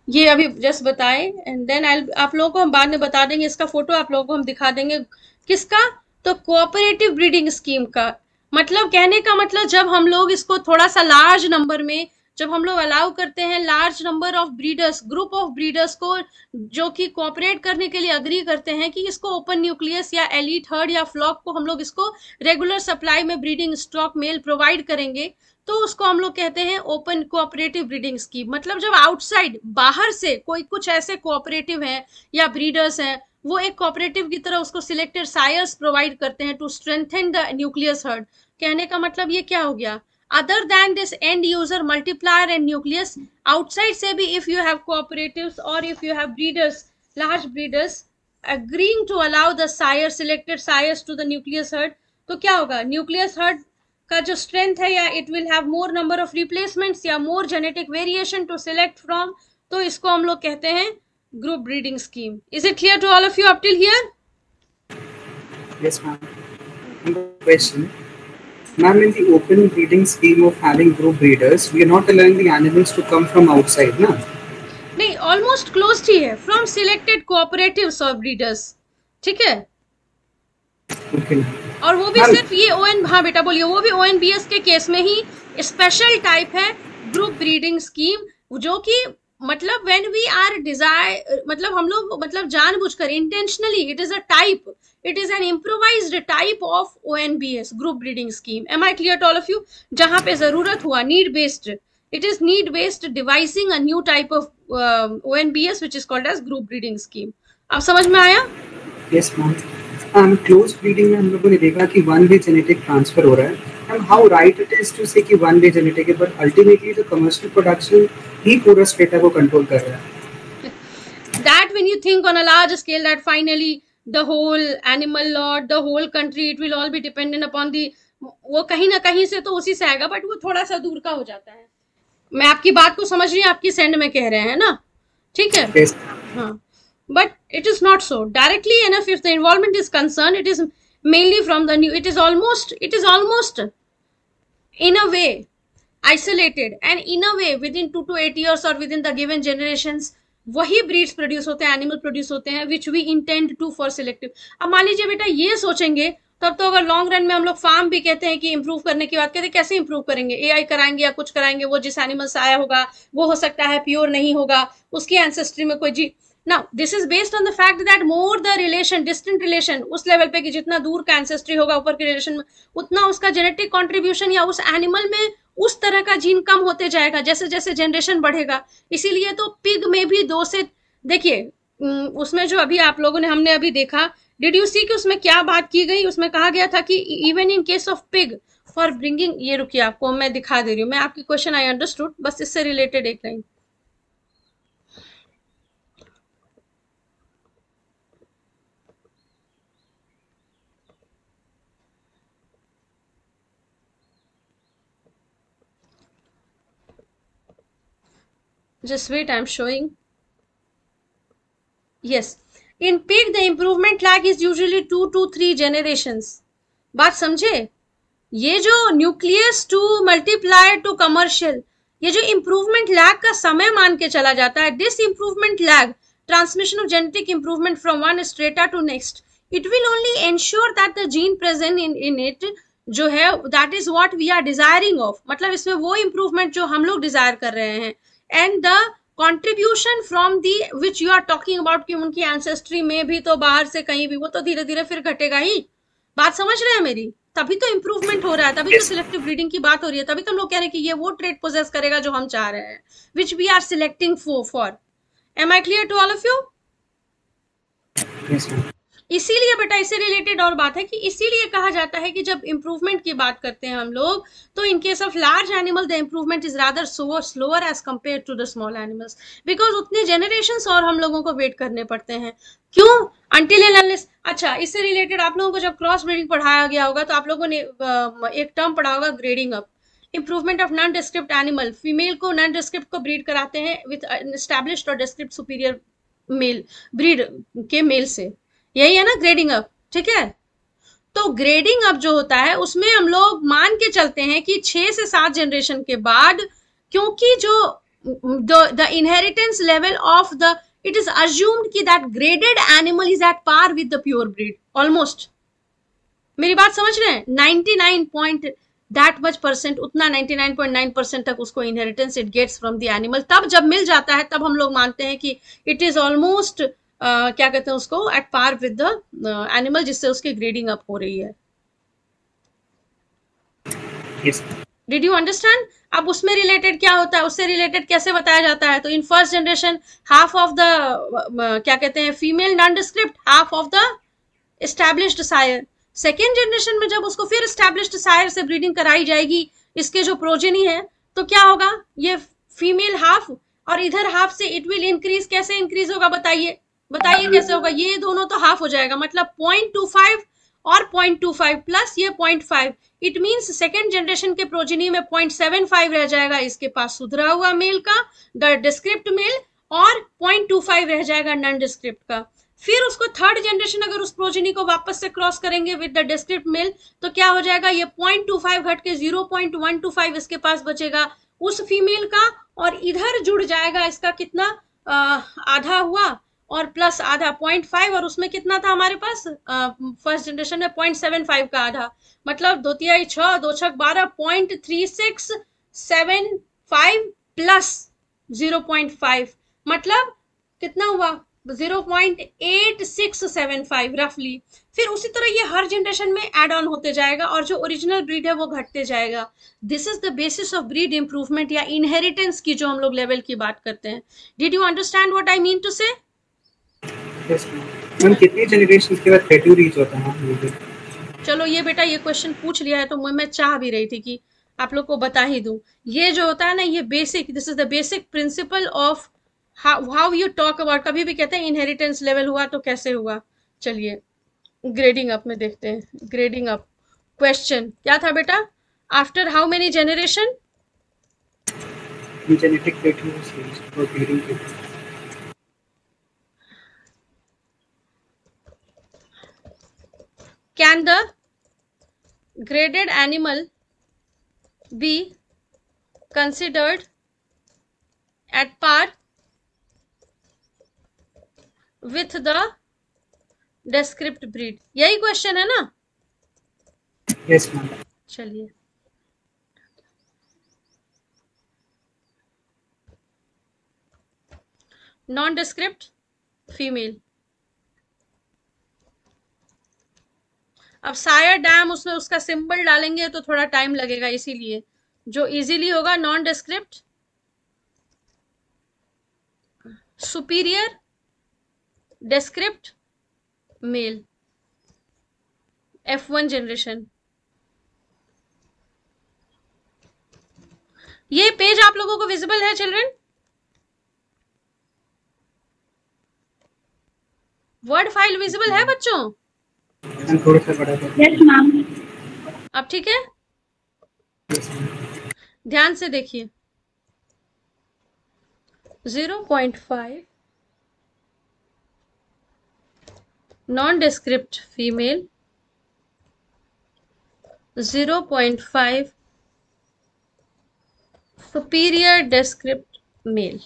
ये अभी just बताए and then आप लोगों को हम बाद में बता देंगे. इसका फोटो आप लोगों को हम दिखा देंगे. किसका? तो कोऑपरेटिव ब्रीडिंग स्कीम का. मतलब कहने का मतलब जब हम लोग इसको थोड़ा सा लार्ज नंबर में जब हम लोग अलाउ करते हैं large number of breeders, group of breeders को जो कि कोऑपरेट करने के लिए अग्री करते हैं कि इसको ओपन न्यूक्लियस या एलीट हर्ड या फ्लॉक को हम लोग इसको रेगुलर सप्लाई में ब्रीडिंग स्टॉक मेल प्रोवाइड करेंगे, तो उसको हम लोग कहते हैं ओपन कोऑपरेटिव ब्रीडिंग स्कीम. मतलब जब आउटसाइड बाहर से कोई कुछ ऐसे कोऑपरेटिव हैं या ब्रीडर्स हैं, वो एक कोऑपरेटिव की तरह उसको सिलेक्टेड सायर्स प्रोवाइड करते हैं to strengthen the nucleus herd. कहने का मतलब ये क्या हो गया? Other than this end user multiplier and nucleus, outside से भी if you have cooperatives or if you have breeders, large breeders agreeing to allow the sire selected sires to the nucleus herd, तो क्या होगा? nucleus herd का जो strength है या it will have more number of replacements या more genetic variation to select from, तो इसको हम लोग कहते हैं group breeding scheme. Is it clear to all of you up till here? Yes, ma'am. Question. Ma'am, in the open breeding scheme of having group breeders, we are not allowing the animals to come from outside, na? नहीं, almost closed ही है. From selected cooperatives और breeders. ठीक है. Okay. और वो भी सिर्फ ये हाँ बेटा बोलिए, वो भी ONBS के केस में ही स्पेशल टाइप है ग्रुप ब्रीडिंग स्कीम, जो कि मतलब व्हेन वी आर डिजायर, मतलब हम लोग मतलब जानबूझकर intentionally, it is a type, it is an improvised type of ONBS group breeding scheme. Am I clear to all of you? जहां पे जरूरत हुआ need based, it is need based devising a new type of ONBS which is called as group breeding scheme. अब समझ में आया? Yes, ma'am. Close breeding में हम लोगों ने देखा कि वन वे जेनेटिक ट्रांसफर हो रहा है. And how right it is to say कि वन वे जेनेटिक है, but ultimately the commercial production ही पूरा स्टेटा को कंट्रोल कर रहा है. That when you think on a large scale that finally the whole animal law, the whole country, it will all be dependent upon the, वो कहीं ना कहीं से तो उसी से आएगा, बट वो थोड़ा सा दूर का हो जाता है. मैं आपकी बात को समझ रही हूँ, आपकी सेंड में कह रहे हैं ना, ठीक है. Yes. हाँ, but it is not so directly enough. If the involvement is concerned, it is mainly from the new, it is almost in a way isolated, and in a way within 2 to 8 years or within the given generations वही breeds produce होते हैं, animal produce होते हैं which we intend to for selective. अब मान लीजिए बेटा ये सोचेंगे, तब तो अगर लॉन्ग रन में हम लोग फार्म भी कहते हैं कि इंप्रूव करने की बात कहते हैं, कैसे इंप्रूव करेंगे? AI कराएंगे या कुछ कराएंगे, वो जिस एनिमल से आया होगा वो हो सकता है प्योर नहीं होगा, उसकी एंसेस्ट्री में कोई जी. Now, this is based on the fact that more the relation, distant relation, उस लेवल पे कि जितना दूर का एंसेस्ट्री होगा ऊपर के रिलेशन में, उतना उसका जेनेटिक कंट्रीब्यूशन या उस एनिमल में उस तरह का जीन कम होते जाएगा जैसे जैसे जनरेशन बढ़ेगा. इसीलिए तो पिग में भी 2 से, देखिए उसमें जो अभी आप लोगों ने हमने अभी देखा, डिड यू सी कि उसमें क्या बात की गई? उसमें कहा गया था कि even in case of pig for bringing, ये रुकिए आपको मैं दिखा दे रही हूँ, मैं आपकी क्वेश्चन आई अंडरस्टूड, बस इससे रिलेटेड एक line. Just wait, I'm showing. Yes, in pig the improvement lag is usually 2 to 3 generations. बात समझे? ये जो nucleus to multiply two commercial, ये जो इम्प्रूवमेंट लैग का समय मान के चला जाता है, this improvement lag transmission of genetic improvement from one strata to next, it will only ensure that the gene present in it जो है that is what we are desiring of. मतलब इसमें वो इम्प्रूवमेंट जो हम लोग डिजायर कर रहे हैं, and the contribution from the which you are talking about कि उनकी एंसेस्ट्री में भी तो बाहर से कहीं भी वो तो धीरे धीरे फिर घटेगा ही. बात समझ रहे हैं मेरी? तभी तो इम्प्रूवमेंट हो रहा है, तभी तो सिलेक्टिव ब्रीडिंग की बात हो रही है, तभी तो लोग कह रहे हैं कि ये वो ट्रेड पोजेस करेगा जो हम चाह रहे हैं, which we are selecting for. Am I clear to all of you? Yes, ma'am. इसीलिए बेटा इससे रिलेटेड और बात है कि इसीलिए कहा जाता है कि जब इंप्रूवमेंट की बात करते हैं हम लोग, तो in case of large animal the improvement is rather slower as compare to the small animals, because उतने जनरेशंस और हम लोगों को वेट करने पड़ते हैं. क्यों? Until and unless. अच्छा, इससे रिलेटेड आप लोगों को जब क्रॉस ब्रीडिंग पढ़ाया गया होगा तो आप लोगों ने एक टर्म पढ़ा होगा, grading up. Improvement of non describe animal, female को नॉन डिस्क्रिप्ट को ब्रीड कराते हैं विद एस्टैब्लिश्ड और डिस्क्रिप्ट सुपीरियर मेल ब्रीड के मेल से. यही है ना ग्रेडिंग अप, ठीक है. तो ग्रेडिंग अप जो होता है उसमें हम लोग मान के चलते हैं कि 6 से 7 जनरेशन के बाद, क्योंकि जो the inheritance level of the, it is assumed कि that graded animal is at par with the pure breed almost. मेरी बात समझ रहे हैं? 99 पॉइंट दैट मच परसेंट, उतना 99.9% तक उसको inheritance it gets from the animal. तब जब मिल जाता है तब हम लोग मानते हैं कि इट इज ऑलमोस्ट क्या कहते हैं उसको, at par with the animal, जिससे उसकी ग्रेडिंग अप हो रही है. Yes. Did you understand? अब उसमें रिलेटेड क्या होता है, उससे रिलेटेड कैसे बताया जाता है? तो in first generation half of the क्या कहते हैं female nondescript, half of the established sire. Second generation में जब उसको फिर एस्टैब्लिश्ड सायर से ब्रीडिंग कराई जाएगी, इसके जो प्रोजेनी है, तो क्या होगा, ये फीमेल हाफ और इधर हाफ से इट विल इंक्रीज. कैसे इंक्रीज होगा बताइए, बताइए कैसे होगा? ये दोनों तो हाफ हो जाएगा, मतलब 0.25 और 0.25 प्लस ये 0.5. इट मीन्स सेकेंड जनरेशन के प्रोजेनी में 0.75 रह जाएगा इसके पास सुधरा हुआ मेल का, द डिस्क्रिप्ट मेल, और 0.25 रह जाएगा नॉन डिस्क्रिप्ट का. फिर उसको थर्ड जनरेशन अगर उस प्रोजेनी को वापस से क्रॉस करेंगे विद द डिस्क्रिप्ट मेल, तो क्या हो जाएगा, ये 0.25 घट के 0.125 इसके पास बचेगा उस फीमेल का, और इधर जुड़ जाएगा इसका कितना, आधा हुआ और प्लस आधा 0.5, और उसमें कितना था हमारे पास फर्स्ट जनरेशन में 0.75 का आधा, मतलब 2 तिहाई 6, 2 छक 12, 0.3675 प्लस 0.5, मतलब कितना हुआ 0.8675 रफली. फिर उसी तरह ये हर जनरेशन में एड ऑन होते जाएगा और जो ओरिजिनल ब्रीड है वो घटते जाएगा. This is the basis of breed improvement या इनहेरिटेंस की जो हम लोग लेवल की बात करते हैं. Did you understand what I mean to say? Yes, ma'am. कितनी जनरेशन के बाद प्लेट्यू रीच होता है? चलो ये बेटा ये क्वेश्चन पूछ लिया है तो मैं चाह भी रही थी कि आप लोग को बता ही दूं. ये जो होता है ना, ये basic, this is the basic principle of how you talk about. कभी भी कहते हैं इनहेरिटेंस लेवल हुआ तो कैसे हुआ. चलिए ग्रेडिंग अप में देखते हैं. ग्रेडिंग अप क्वेश्चन क्या था बेटा? After how many generation genetic plateau और ब्रीडिंग के can the graded animal be considered at par with the descript breed? यही क्वेश्चन है ना? Yes ma'am. चलिए नॉन डिस्क्रिप्ट फीमेल. अब सायर डैम उसमें उसका सिंबल डालेंगे तो थोड़ा टाइम लगेगा, इसीलिए जो इजीली होगा nondescript superior descript male F1 generation. ये पेज आप लोगों को विजिबल है चिल्ड्रन? वर्ड फाइल विजिबल है बच्चों? थोड़ा सा बड़ा था. Yes ma'am. अब ठीक है, ध्यान से देखिए. 0.5 non describe female, 0.5 superior descript male.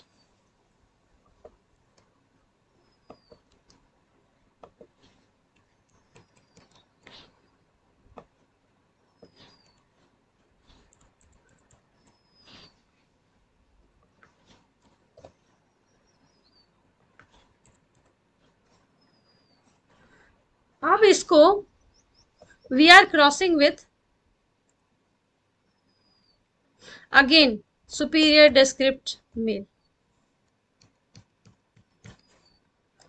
अब इसको we are crossing with again superior descript male.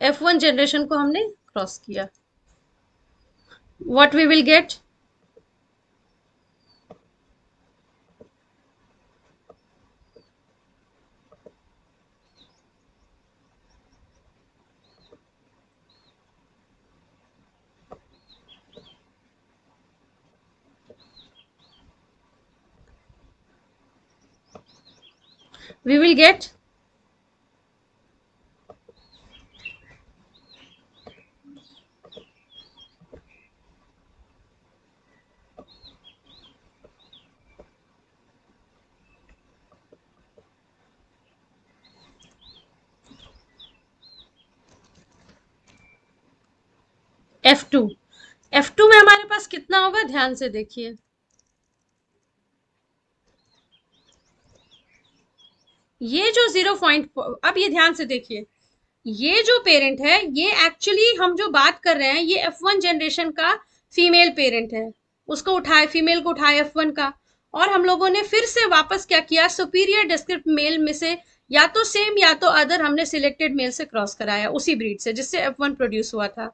F1 generation को हमने क्रॉस किया. What we will get? We will get F2. F2 में हमारे पास कितना होगा, ध्यान से देखिए. ये जो 0. अब ये ध्यान से देखिए, ये जो पेरेंट है, ये एक्चुअली हम जो बात कर रहे हैं, ये F1 जनरेशन का फीमेल पेरेंट है. उसको उठाए, फीमेल को उठाए F1 का, और हम लोगों ने फिर से वापस क्या किया, सुपीरियर डिस्क्रिप्ट मेल में से या तो सेम या तो अदर हमने सिलेक्टेड मेल से क्रॉस कराया, उसी ब्रीड से जिससे F1 प्रोड्यूस हुआ था.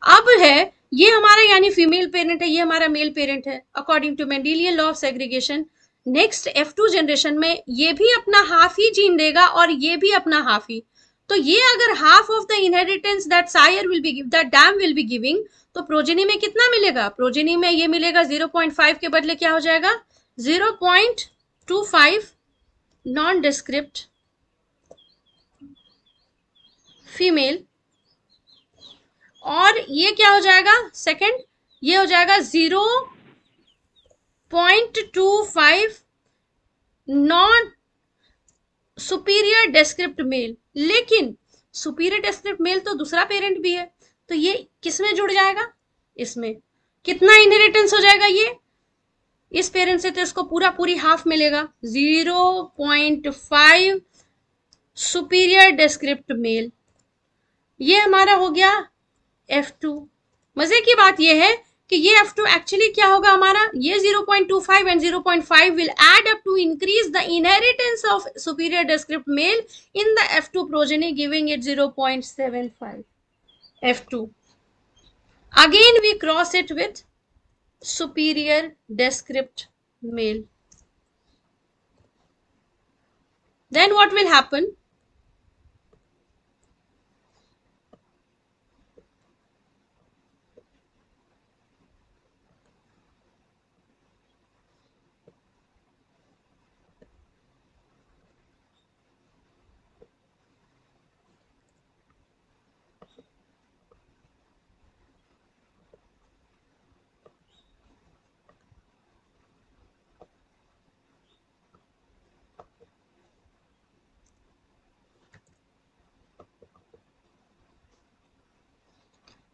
अब है ये हमारा यानी फीमेल पेरेंट है, ये हमारा मेल पेरेंट है according to Mendelian law of segregation. Next F2 generation में ये भी अपना हाफ ही जीन देगा और ये भी अपना हाफ ही. तो ये अगर half of the inheritance that sire will be that dam will be giving, तो प्रोजेनी में कितना मिलेगा, प्रोजेनी में ये मिलेगा 0.5 के बदले क्या हो जाएगा 0.25 नॉन डिस्क्रिप्ट फीमेल. और ये क्या हो जाएगा सेकंड, ये हो जाएगा 0.25 नॉन सुपीरियर डिस्क्रिप्ट मेल. लेकिन सुपीरियर डिस्क्रिप्ट मेल तो दूसरा पेरेंट भी है, तो ये किसमें जुड़ जाएगा, इसमें. कितना इनहेरिटेंस हो जाएगा ये इस पेरेंट से, तो इसको पूरी हाफ मिलेगा 0.5 सुपीरियर डिस्क्रिप्ट मेल. ये हमारा हो गया F2. मजे की बात ये है कि ये F2 एक्चुअली क्या होगा हमारा, ये 0.25 and 0.5 will add up to increase the inheritance of superior descript male in the F2 progeny, giving it 0.75 F2. Again we cross it with superior descript male. Then what will happen,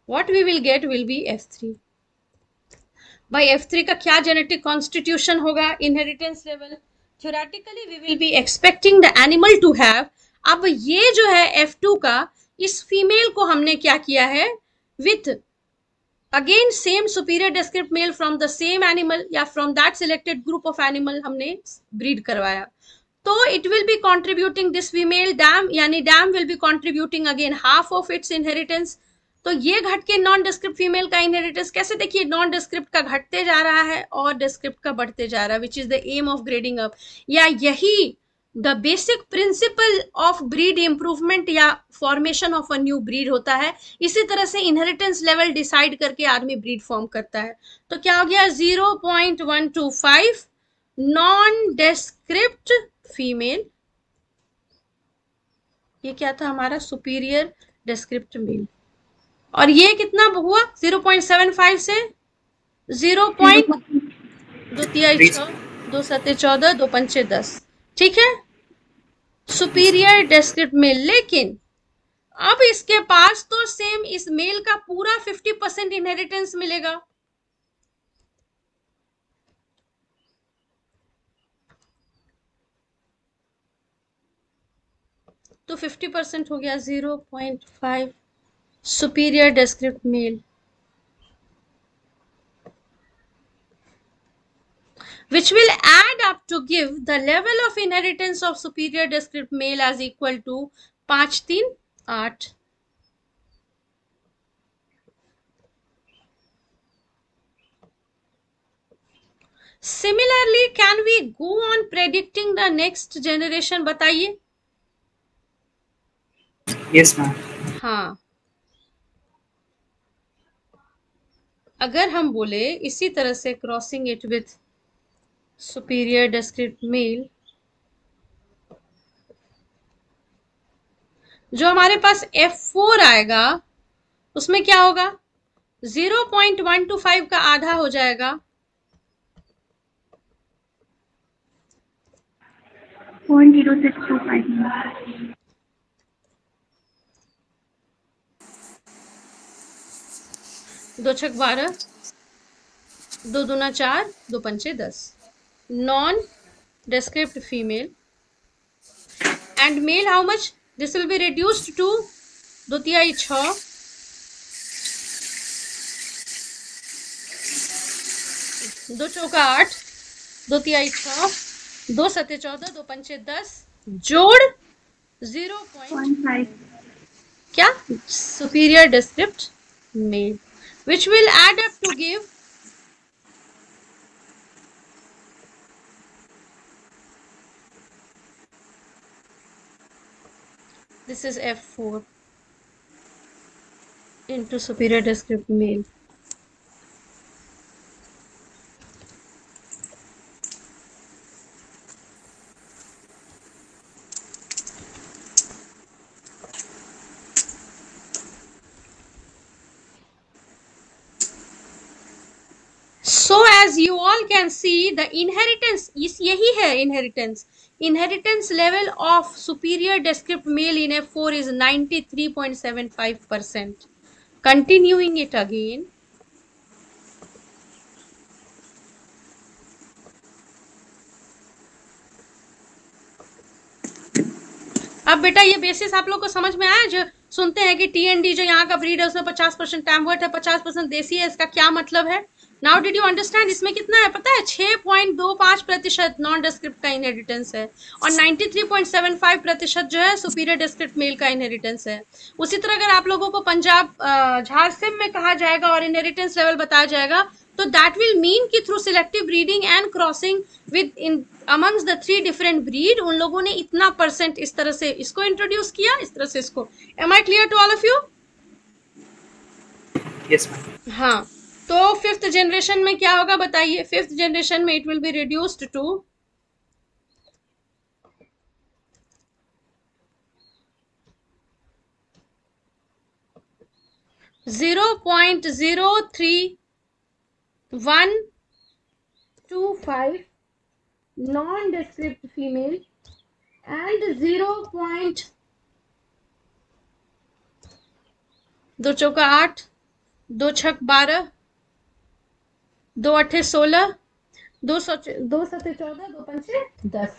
what we will get will be F3. भाई F3 का क्या genetic constitution होगा, inheritance level, theoretically we will be expecting the animal to have. अब ये जो है F2 का, इस फीमेल को हमने क्या किया है, with again same superior descript male from the same animal या from that selected group of animal हमने ब्रीड करवाया. तो it will be contributing this female dam, यानी dam will be contributing again half of its inheritance. तो ये घट के non describe female का इनहेरिटेंस कैसे, देखिए नॉन डिस्क्रिप्ट का घटते जा रहा है और डिस्क्रिप्ट का बढ़ते जा रहा है, which is the aim of grading up, या यही the basic principle of breed improvement या formation of a new breed होता है. इसी तरह से इनहेरिटेंस लेवल डिसाइड करके आदमी ब्रीड फॉर्म करता है. तो क्या हो गया 0.125 नॉन डिस्क्रिप्ट फीमेल, ये क्या था हमारा सुपीरियर डिस्क्रिप्ट मेल. और ये कितना हुआ 0.75 से 0.2 ठीक है, सुपीरियर डिस्क्रिप्ट मेल. लेकिन अब इसके पास तो सेम इस मेल का पूरा 50% इनहेरिटेंस मिलेगा. तो 50% हो गया 0.5 superior descript male, which will add up to give the level of inheritance of superior descript male as equal to 5, 3, 8. Similarly, can we go on predicting the next generation? बताइए. Yes, ma'am. हाँ, अगर हम बोले इसी तरह से crossing it with superior descript male, जो हमारे पास F4 आएगा उसमें क्या होगा? 0.125 का आधा हो जाएगा 0.0625. 2 छक 12, 2 दूना 4, 2 पंचे 10. Non descript female and male how much? This will be reduced to 2 तिहाई 6, 2 चौका 8, 2 तिहाई 6, 2 सते 14, 2 पंचे 10, जोड़ 0. क्या? Superior descript male, which will add up to give this is F4 into superior descript male. So as you all can see, the inheritance is यही है inheritance. Inheritance level of superior descript male in F4 is 93.75%. Continuing it again. अब बेटा ये basis आप लोग को समझ में आया? जो सुनते हैं कि TND जो यहाँ का ब्रीड है उसमें 50% टैमवर्ट है, 50% देसी है, इसका क्या मतलब है? Now did you understand? इसमें कितना है पता है? 6.25% नॉन डिस्क्रिप्ट का इनहेरिटेंस है और 93.75% जो है सुपीरियर डिस्क्रिप्ट मेल का इनहेरिटेंस है. उसी तरह अगर आप लोगों को पंजाब झारसिम में कहा जाएगा और इनहेरिटेंस लेवल बताया जाएगा तो दैट विल मीन कि through selective breeding and crossing with in amongst the 3 different breed उन लोगों ने इतना % इस तरह से इसको इंट्रोड्यूस किया, इस तरह से इसको. Am I clear to all of you? Yes, ma'am. हाँ, तो 5th जनरेशन में क्या होगा बताइए? 5th जनरेशन में it will be reduced to 0.0125 non-descript female and 2 चौका 8, 2 छक 12, 2 अट्ठे 16, 2 सते 14, 2 पंचे 10.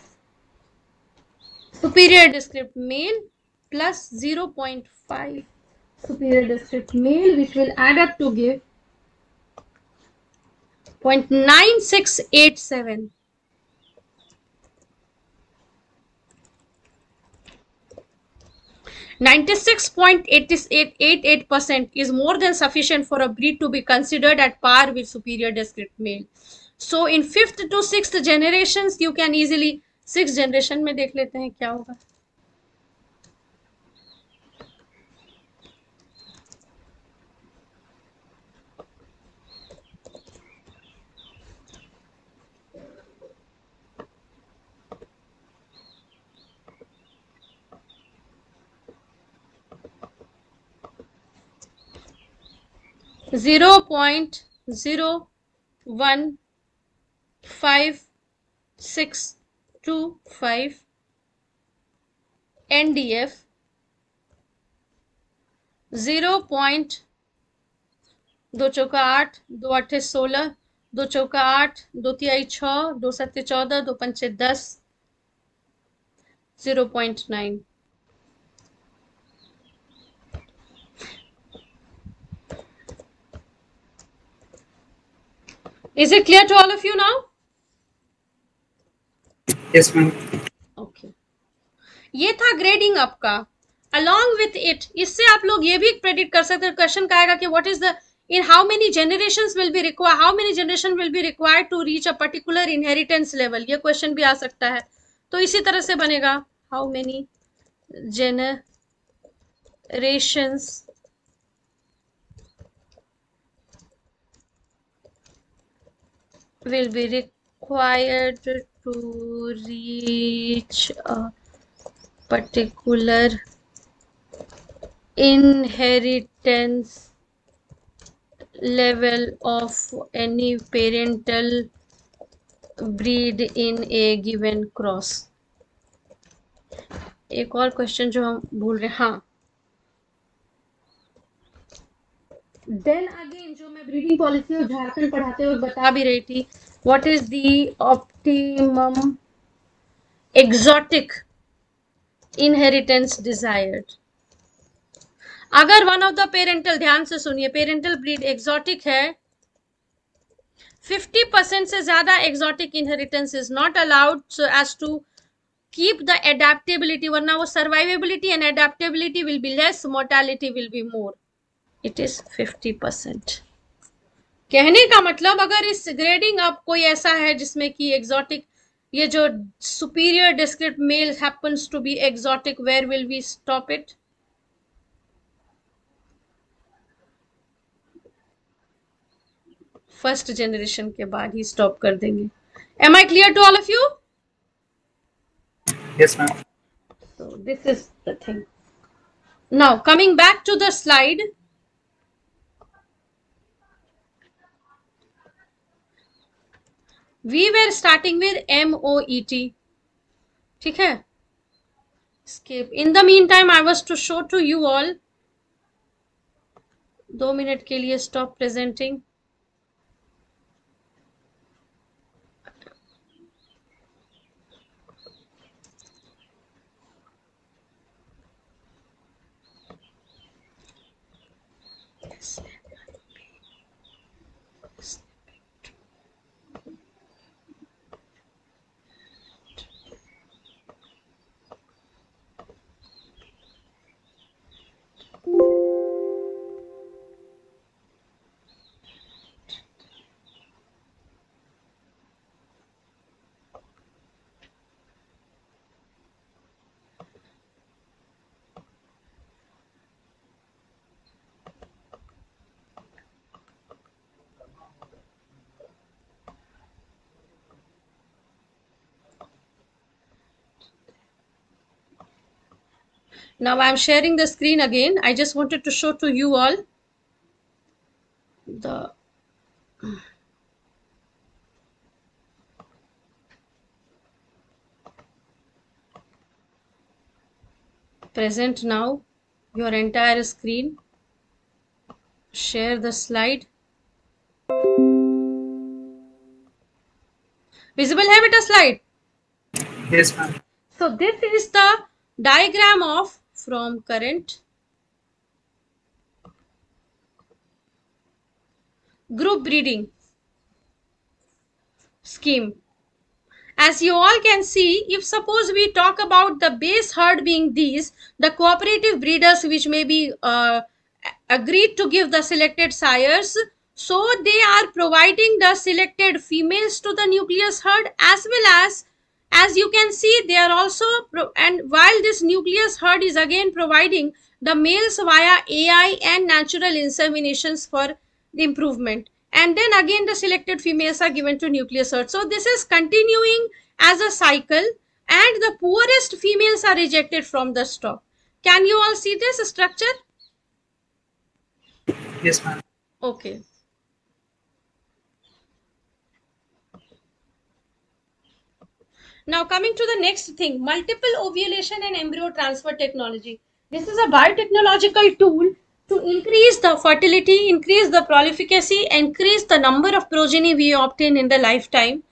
Superior descript male plus 0.5 superior descript male, which will add up to give 0.9687. ,96.8888% is more than sufficient for a breed to be considered at par with superior descript male. So in 5th to 6th generations you can easily 6th generation में देख लेते हैं क्या होगा. Zero 0.015625 NDF 0.2 चौका 8, 2 अट्ठे 16, 2 चौका 8, 2 तिहाई 6, 2 सत्ते 14, 2 पंचे 10, 0.9. Is it clear to all of you now? Yes, ma'am. Okay. ये था ग्रेडिंग अप का. Along with it, इससे आप लोग ये भी प्रेडिक्ट कर सकते हैं. क्वेश्चन का आएगा कि what is the in how many generations will be required, how many generation will be required to reach a particular inheritance level, ये क्वेश्चन भी आ सकता है. तो इसी तरह से बनेगा how many generations will be required to reach a particular inheritance level of any parental breed in a given cross. एक और क्वेश्चन जो हम भूल रहे हैं, हाँ, देन अगेन जो मैं ब्रीडिंग पॉलिसी ऑफ झारखंड पढ़ाते हुए बता भी रही थी, what is the optimum exotic inheritance desired. अगर वन ऑफ द पेरेंटल, ध्यान से सुनिए, पेरेंटल ब्रीड एग्जॉटिक है, 50% से ज्यादा exotic inheritance is not allowed so as to keep the adaptability, वरना वो survivability and adaptability will be less, mortality will be more. It is 50%. कहने का मतलब अगर इस ग्रेडिंग अब कोई ऐसा है जिसमें कि एग्जॉटिक, ये जो superior descript male happens to be exotic, where will we stop it? First generation के बाद ही स्टॉप कर देंगे. Am I clear to all of you? Yes, ma'am. So this is the thing. Now coming back to the slide, we were starting with MOET. ठीक है? Skip. In the meantime, I was to show to you all. 2 minute के लिए stop presenting. Now I am sharing the screen again. I just wanted to show to you all the present now your entire screen. Share the slide. Visible hai beta slide? Yes, ma'am. So this is the diagram of from current group breeding scheme. As you all can see, if suppose we talk about the base herd being these, the cooperative breeders which may be agreed to give the selected sires, so they are providing the selected females to the nucleus herd, as well as you can see, they are also and while this nucleus herd is again providing the males via AI and natural inseminations for the improvement, and then again the selected females are given to nucleus herd. So this is continuing as a cycle, and the poorest females are rejected from the stock. Can you all see this structure? Yes, ma'am. Okay. Now coming to the next thing, multiple ovulation and embryo transfer technology. This is a biotechnological tool to increase the fertility, increase the prolificacy, increase the number of progeny we obtain in the lifetime.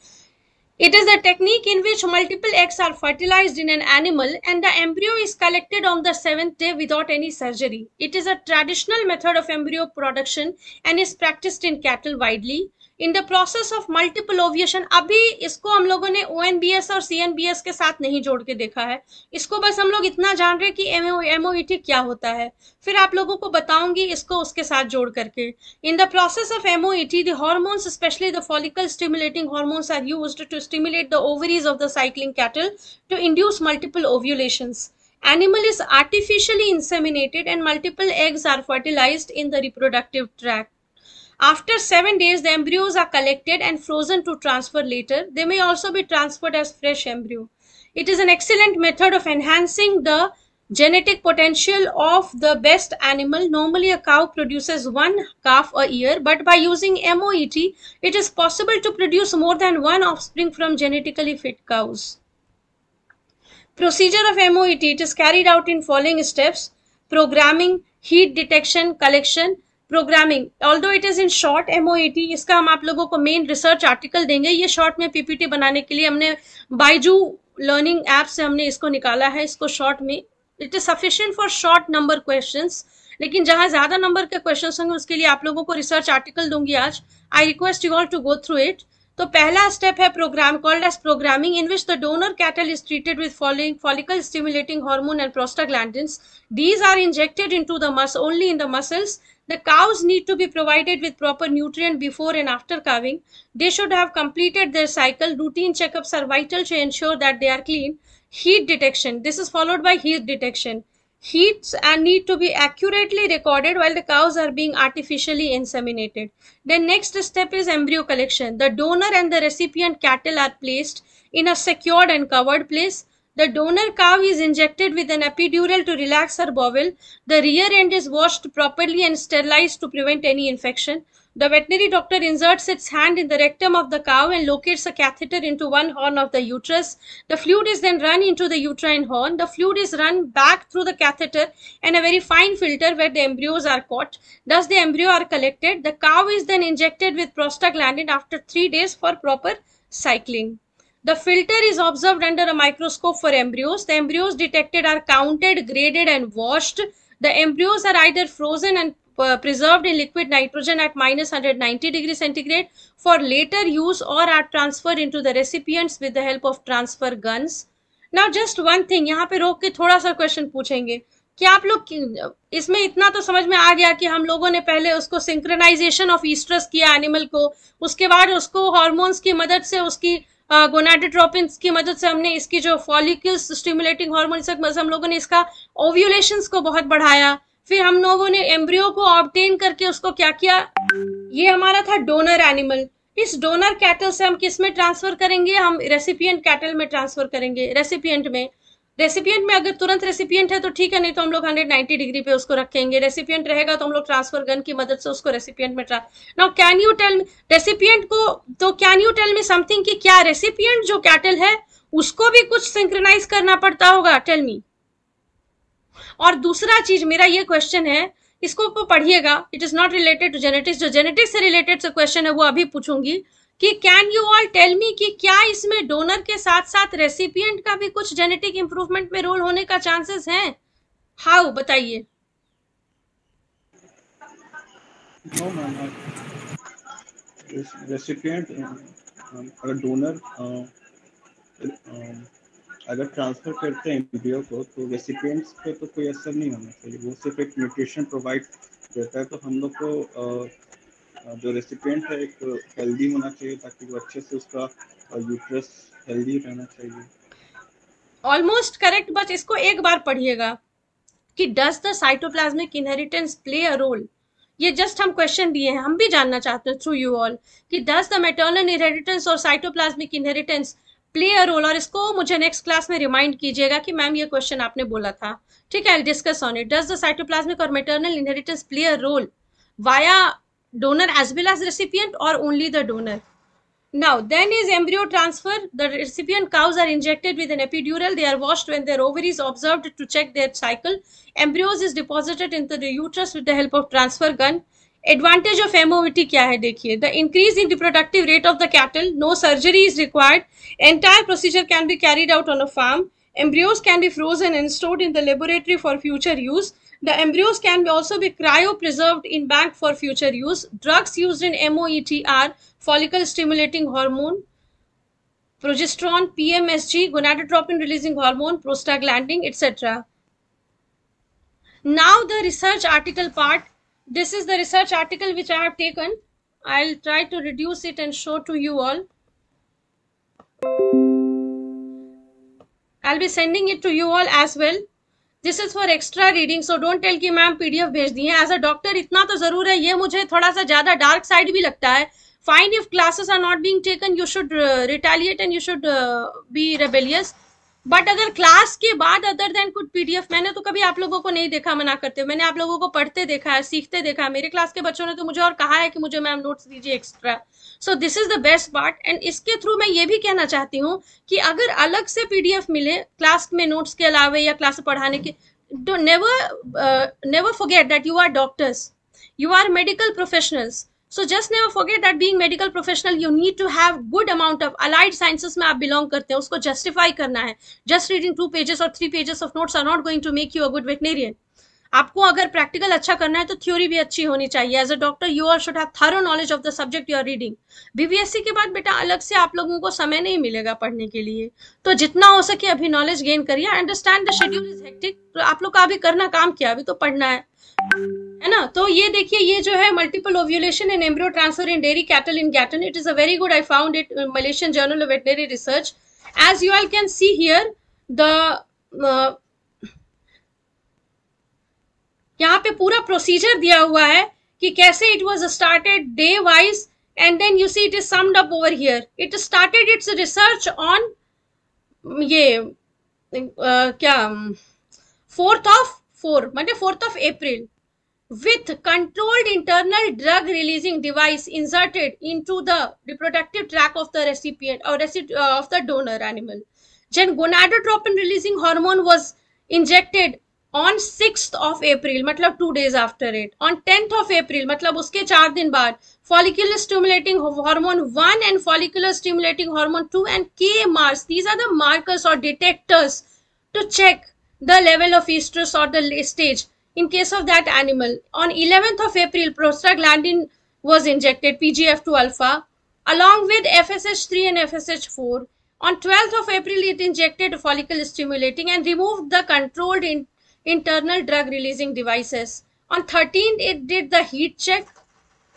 It is a technique in which multiple eggs are fertilized in an animal and the embryo is collected on the 7th day without any surgery. It is a traditional method of embryo production and is practiced in cattle widely. In the process of multiple ovulation, अभी इसको हम लोगों ने ONBS और CNBS के साथ नहीं जोड़ के देखा है, इसको बस हम लोग इतना जान रहे हैं कि MOET क्या होता है, फिर आप लोगों को बताऊंगी इसको उसके साथ जोड़ करके. In the process of MOET the hormones, specially the follicle stimulating hormones, are used to stimulate the ovaries of the cycling cattle to induce multiple ovulations. Animal is artificially inseminated and multiple eggs are fertilized in the reproductive tract. After 7 days, the embryos are collected and frozen to transfer later. They may also be transferred as fresh embryo. It is an excellent method of enhancing the genetic potential of the best animal. Normally, a cow produces 1 calf a year, but by using MOET, it is possible to produce more than 1 offspring from genetically fit cows. Procedure of MOET, it is carried out in following steps: programming, heat detection, collection. Programming, although it is in short MOET, इसका हम आप लोगों को main research article देंगे. ये short में PPT बनाने के लिए हमने बाइजू लर्निंग ऐप से हमने इसको निकाला है, इसको शॉर्ट में. It is sufficient for short number questions, लेकिन जहां ज्यादा नंबर के क्वेश्चंस होंगे उसके लिए आप लोगों को रिसर्च आर्टिकल दूंगी आज. I request you all to go through it. तो पहला स्टेप है programme, called as programming, in which the donor cattle is treated with following follicle stimulating hormone and prostaglandins. These are injected into the only in the muscles. The cows need to be provided with proper nutrient before and after calving. They should have completed their cycle. Routine checkups are vital to ensure that they are clean. Heat detection. This is followed by heat detection. Heats need to be accurately recorded while the cows are being artificially inseminated. The next step is embryo collection. The donor and the recipient cattle are placed in a secured and covered place. The donor cow is injected with an epidural to relax her bowel. The rear end is washed properly and sterilized to prevent any infection. The veterinary doctor inserts its hand in the rectum of the cow and locates a catheter into one horn of the uterus. The fluid is then run into the uterine horn. The fluid is run back through the catheter and a very fine filter where the embryos are caught. Thus, the embryo are collected. The cow is then injected with prostaglandin after 3 days for proper cycling. The filter is observed under a microscope for embryos. The embryos detected are counted, graded and washed. The embryos are either frozen and preserved in liquid nitrogen at -190 degrees centigrade for later use, or are transferred into the recipients with the help of transfer guns. Now just one thing, यहाँ पे रोक के थोड़ा सा question पूछेंगे. क्या आप लोग इसमें इतना तो समझ में आ गया कि हम लोगों ने पहले उसको सिंक्रोनाइजेशन ऑफ ईस्ट्रस किया एनिमल को, उसके बाद उसको हार्मोन्स की मदद से, उसकी गोनाडोट्रोपिन्स की मदद से हमने इसकी जो फॉलिकल्स स्टिमुलेटिंग हार्मोन हम लोगों ने इसका ओव्यूलेशंस को बहुत बढ़ाया. फिर हम लोगों ने एम्ब्रियो को ऑब्टेन करके उसको क्या किया, ये हमारा था डोनर एनिमल. इस डोनर कैटल से हम किस में ट्रांसफर करेंगे, हम रेसिपिएंट कैटल में ट्रांसफर करेंगे. रेसिपिएंट में अगर तुरंत रेसिपिएंट है तो ठीक है, नहीं तो हम लोग 190 डिग्री पे उसको रखेंगे. रेसिपिएंट रहेगा तो हम लोग ट्रांसफर गन की मदद से उसको रेसिपिएंट में now can you tell recipient को, तो can you tell me something कि क्या रेसिपिएंट जो कैटल है उसको भी कुछ सिंक्रोनाइज करना पड़ता होगा, टेल मी. और दूसरा चीज मेरा ये क्वेश्चन है, इसको पढ़िएगा, it is not related to genetics, जो जेनेटिक्स से रिलेटेड से क्वेश्चन है वो अभी पूछूंगी कि can you all tell me कि क्या इसमें डोनर के साथ साथ रेसिपिएंट का भी कुछ जेनेटिक इंप्रूवमेंट में रोल होने का चांसेस हैं? हाउ, बताइए. नो मैम, रेसिपिएंट अगर डोनर अगर ट्रांसफर करते हैं एम्ब्रियो को तो रेसिपिएंट्स पे तो कोई असर नहीं होना चाहिए. वो सिर्फ एक न्यूट्रिशन प्रोवाइड देता है. तो हम लोग को जो रेसिपिएंट है एक हेल्दी होना चाहिए ताकि वो अच्छे से उसका यूट्रस हेल्दी रहना चाहिए. ऑलमोस्ट करेक्ट, बस इसको एक बार पढ़िएगा कि does the cytoplasmic inheritance play a role. ये जस्ट हम क्वेश्चन दिए हैं, हम भी जानना चाहते हैं थ्रू यू ऑल कि डज द मैटरनल इनहेरिटेंस और cytoplasmic inheritance play a role. और इसको मुझे नेक्स्ट क्लास में रिमाइंड कीजिएगा कि मैम ये क्वेश्चन आपने बोला था. ठीक है, I discuss on it. Does the cytoplasmic और maternal inheritance play a role via donor as well as recipient, or only the donor? Now then is embryo transfer. The recipient cows are injected with an epidural. They are washed when their ovaries observed to check their cycle. Embryos is deposited into the uterus with the help of transfer gun. Advantage of MOET क्या है देखिए. The increase in reproductive rate of the cattle. No surgery is required. Entire procedure can be carried out on a farm. Embryos can be frozen and stored in the laboratory for future use. The embryos can also be cryopreserved in bank for future use. Drugs used in MOET are follicle stimulating hormone, progesterone, PMSG, gonadotropin releasing hormone, prostaglandin, etc. Now the research article part. This is the research article which I have taken. I'll try to reduce it and show to you all. I'll be sending it to you all as well. This is for extra reading, so don't tell कि ma'am PDF भेज दी है. As a doctor इतना तो जरूर है, ये मुझे थोड़ा सा ज्यादा डार्क साइड भी लगता है. Fine if classes are not being taken, you should retaliate and you should be rebellious. But अगर क्लास के बाद अदर देन कुछ PDF, मैंने तो कभी आप लोगों को नहीं देखा मना करते. मैंने आप लोगों को पढ़ते देखा है, सीखते देखा है. मेरे क्लास के बच्चों ने तो मुझे और कहा है कि मुझे मैम नोट्स दीजिए extra. So this is the best part. And इसके थ्रू मैं ये भी कहना चाहती हूँ कि अगर अलग से PDF मिले क्लास में नोट्स के अलावा या क्लास पढ़ाने के, never forget that you are doctors, you are medical professionals. So just never forget that being medical professional, you need to have good amount of allied sciences में आप belong करते हैं, उसको justify करना है. Just reading 2 pages or 3 pages of notes are not going to make you a good veterinarian. आपको अगर practical अच्छा करना है तो थ्योरी भी अच्छी होनी चाहिए. As a doctor you all should have thorough knowledge of the subject you are reading. BBSc के बाद बेटा अलग से आप लोगों को समय नहीं मिलेगा पढ़ने के लिए, तो जितना हो सके अभी नॉलेज गेन करिए. Understand the schedule is hectic, तो आप लोग का अभी करना काम क्या, अभी तो पढ़ना है ना. तो ये देखिए, ये जो है multiple ovulation and embryo transfer in dairy cattle in गैटन. It is a very good, I found it Malaysian journal of veterinary research. As you all can see here, the यहाँ पे पूरा प्रोसीजर दिया हुआ है कि कैसे it was started day wise, and then you see it is summed up over here. It started its research on ये क्या 4th of April with controlled internal drug releasing device inserted into the reproductive tract of the recipient or of the donor animal. Then gonadotropin releasing hormone was injected on 6th of April, मतलब 2 days after it. On 10th of April, मतलब उसके 4 दिन बाद, follicular stimulating hormone 1 and follicular stimulating hormone 2 and KMRs. These are the markers or detectors to check the level of estrus or the stage in case of that animal. On 11th of April, prostaglandin was injected, PGF2 alpha, along with FSH3 and FSH4. On 12th of April, it injected follicle stimulating and removed the controlled internal drug releasing devices. On 13th, it did the heat check,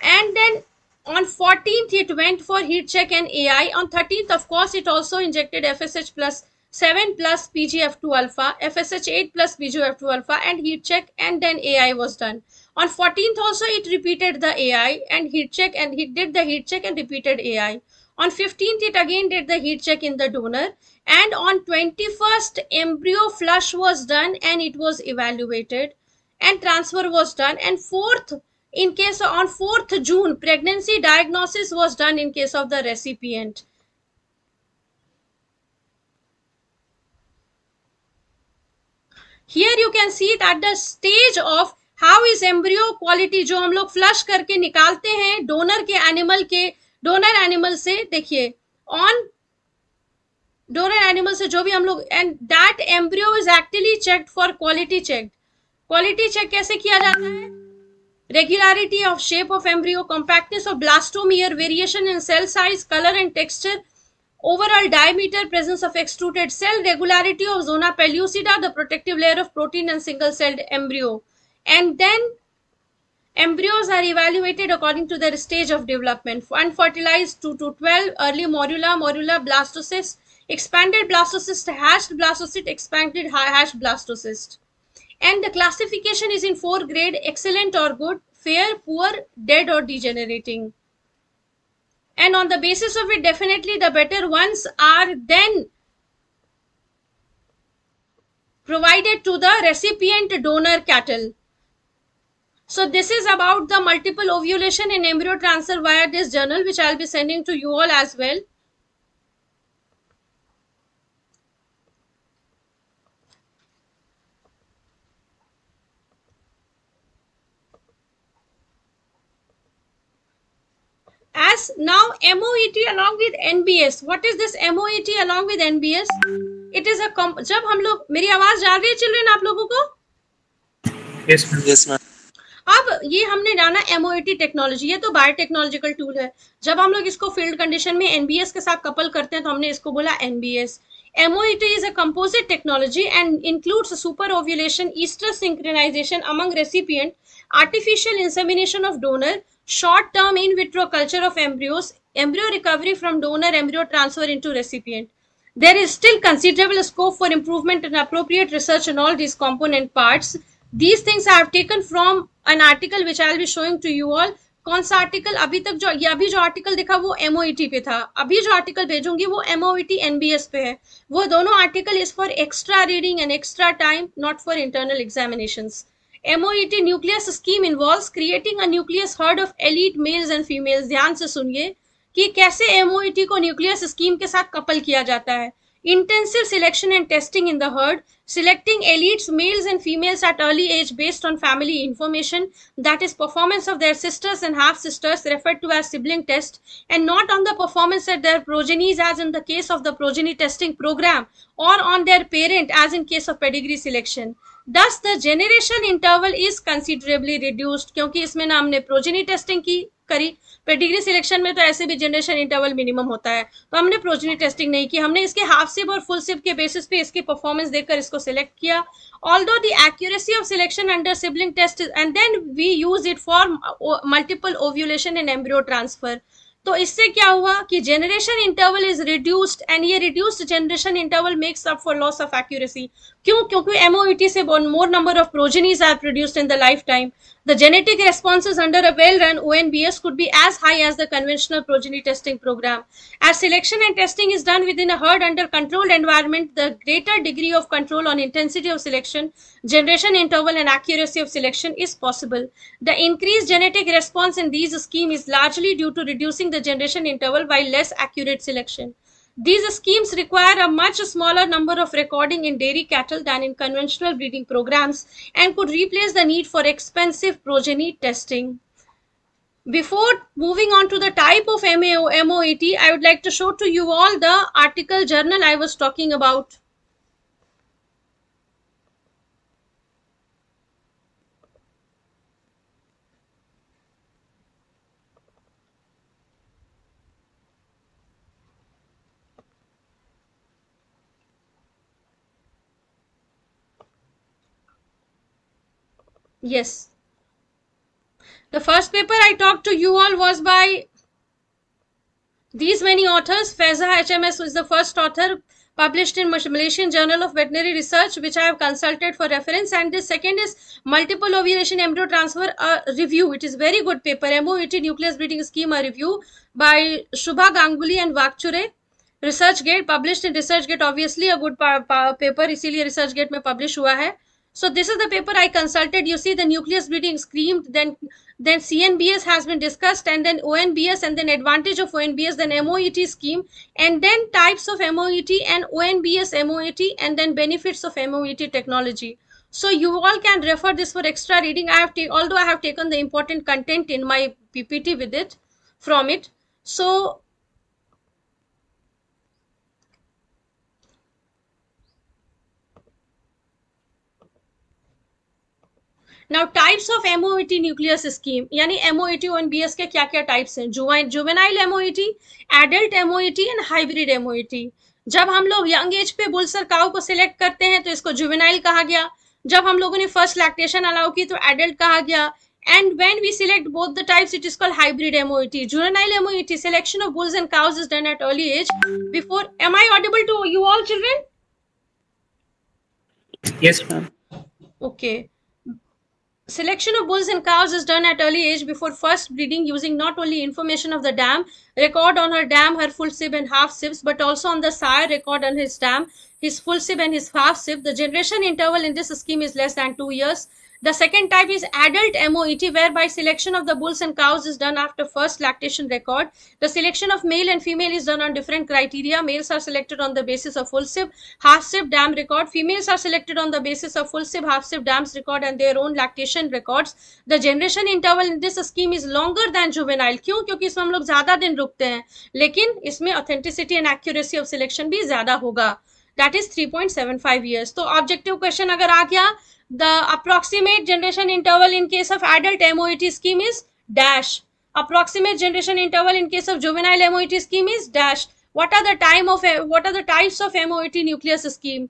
and then on 14th, it went for heat check and AI. On 13th, of course, it also injected FSH plus 7 plus PGF2 alpha, FSH8 plus PGF2 alpha, and heat check, and then AI was done. On 14th also, it repeated the AI and heat check, and he did the heat check and repeated AI. On 15th, it again did the heat check in the donor, and on 21st, embryo flush was done and it was evaluated and transfer was done. And on 4th June, pregnancy diagnosis was done in case of the recipient. Here you can see that the stage of how is embryo quality, जो हम लोग flush करके निकालते हैं donor animal से, देखिए on donor animal से जो भी हम लोग, and that embryo is actually checked for quality check. Quality check कैसे किया जाता है? Regularity of shape of embryo, compactness of blastomere, ईयर variation in cell size, colour and texture, overall diameter, presence of extruded cell, regularity of zona pellucida, the protective layer of protein and single celled embryo. And then embryos are evaluated according to their stage of development. Unfertilized 2 to 12, early morula, blastocyst, expanded blastocyst, hatched blastocyst, expanded hatched blastocyst. And the classification is in 4 grade: excellent or good, fair, poor, dead or degenerating. And on the basis of it, definitely the better ones are then provided to the recipient donor cattle. So this is about the multiple ovulation and embryo transfer via this journal, which I'll be sending to you all as well. As now MOET along with NBS. What is this MOET along with NBS? It is a जब हम लोग, मेरी आवाज जा रही है children आप लोगों को? Yes, ma'am. अब ये हमने जाना MOET टेक्नोलॉजी, ये तो बायोटेक्नोलॉजिकल टूल है. जब हम लोग इसको फील्ड कंडीशन में NBS के साथ कपल करते हैं तो हमने इसको बोला NBS. MOET is a composite technology and includes super ovulation, estrus synchronization among recipient, artificial insemination of donor, short-term in vitro culture of embryos, embryo recovery from donor, embryo transfer into recipient. There is still considerable scope for improvement and appropriate research on all these component parts. These things I have taken from an article which I will be showing to you all. कौन सा article? अभी तक जो ये अभी जो article देखा वो MOET पे था, अभी जो आर्टिकल भेजूंगी वो MOET NBS पे है. वो दोनों article is for extra reading and extra time, not for internal examinations. MOET nucleus scheme involves creating a nucleus heard of elite mails and females. ध्यान से सुनिए कि कैसे MOET को न्यूक्लियस स्कीम के साथ कपल किया जाता है. Intensive selection and testing in the herd, selecting elites, males and females at early age based on family information, that is performance of their sisters and half-sisters referred to as sibling test, and not on the performance of their progenies as in the case of the progeny testing program, or on their parent as in case of pedigree selection. Thus, the generation interval is considerably reduced. क्योंकि इसमें ना हमने progeny testing की करी, pedigree selection में तो ऐसे भी जनरेशन इंटरवल मिनिमम होता है, तो हमने प्रोजेनी टेस्टिंग नहीं की. हमने इसके हाफ सिप और फुल सिप के बेसिस पे इसकी परफॉर्मेंस देखकर इसको सिलेक्ट किया. Although the accuracy of selection under sibling test is, and then we use it for multiple ovulation and embryo transfer. तो इससे क्या हुआ कि generation interval is reduced, and ये reduced generation interval makes up for loss of accuracy. क्यों? क्योंकि MOET से more number of progenies are produced in the lifetime. The genetic responses under a well-run ONBS could be as high as the conventional progeny testing program. As selection and testing is done within a herd under controlled environment, the greater degree of control on intensity of selection, generation interval and accuracy of selection is possible. The increased genetic response in these schemes is largely due to reducing the generation interval by less accurate selection. These schemes require a much smaller number of recording in dairy cattle than in conventional breeding programs and could replace the need for expensive progeny testing. Before moving on to the type of MOET, I would like to show to you all the article journal I was talking about. Yes. The first paper I talked to you all was by these many authors. Faiza HMS is the first author, published in Malaysian Journal of Veterinary Research, which I have consulted for reference. And the second is Multiple Ovulation Embryo Transfer, a review. It is very good paper. MOET Nucleus Breeding Scheme, a review by Shubha Ganguly and Vakchure. ResearchGate, published in ResearchGate. Obviously a good paper, इसीलिए ResearchGate में publish हुआ है. So this is the paper I consulted. You see the nucleus breeding scheme, then CNBS has been discussed, and then ONBS, and then advantage of ONBS, then MOET scheme, and then types of MOET and ONBS MOET, and then benefits of MOET technology. So you all can refer this for extra reading. Although I have taken the important content in my PPT with it, from it. So now types of MOET nucleus scheme, यानी MOET ONBS के क्या क्या types हैं? Juvenile MOET, adult MOET and hybrid MOET. जब हम लोग young age पे Bulsar cow को सिलेक्ट करते हैं तो इसको जुवेनाइल कहा गया. जब हम लोगों ने फर्स्ट लैक्टेशन अलाउ की तो एडल्ट कहा गया. And when we select both the types, it is called hybrid MOET. Juvenile MOET, selection of bulls and cows is done at early age. Before, am I audible to you all children? Yes, ma'am. Okay. Selection of bulls and cows is done at early age before first breeding using not only information of the dam, record on her dam, her full sib and half sibs, but also on the sire, record on his dam, his full sib and his half sib. The generation interval in this scheme is less than 2 years. The second type is adult MOET, whereby selection of the bulls and cows is done after first lactation record. The selection of male and female is done on different criteria. Males are selected on the basis of full sib, half sib, dam record. Females are selected on the basis of full sib, half sib, dams record and their own lactation records. The generation interval in this scheme is longer than juvenile. क्यों? क्योंकि इसमें हम लोग ज्यादा दिन रुकते हैं, लेकिन इसमें authenticity and accuracy of selection भी ज्यादा होगा. that is 3.75 years. तो ऑब्जेक्टिव क्वेश्चन अगर आ गया, the approximate generation interval in case of adult MOET scheme is dash, approximate generation interval in case of juvenile MOET scheme is dash. What are the types of MOET nucleus scheme?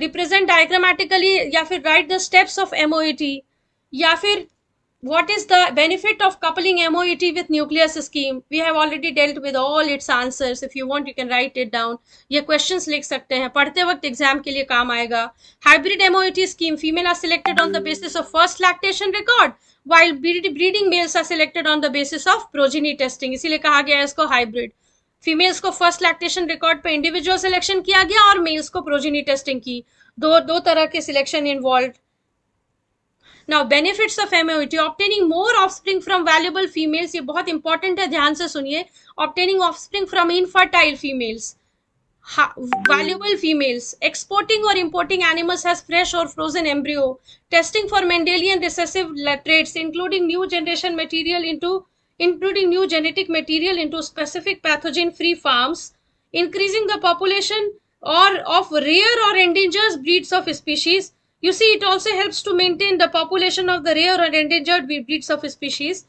Represent diagrammatically, या फिर write the steps of MOET, या फिर what is the benefit of coupling MOET with nucleus scheme? We have already dealt with all its answers. If you want, you can write it down. ये questions लिख सकते हैं, पढ़ते वक्त exam के लिए काम आएगा. Hybrid MOET scheme, female are selected on the basis of first lactation record, while breeding males are selected on the basis of progeny testing. इसीलिए कहा गया है इसको hybrid. Females को first lactation record पे individual selection किया गया और males को progeny testing की. दो तरह के selection involved. Now benefits of MOET, obtaining more offspring from valuable females. ये बहुत important है, ध्यान से सुनिए. Obtaining offspring from infertile females, valuable females, exporting or importing animals as fresh or frozen embryo, testing for Mendelian recessive traits, including new genetic material into specific pathogen-free farms, increasing the population of rare or endangered breeds of species. You see, it also helps to maintain the population of the rare or endangered breeds of species.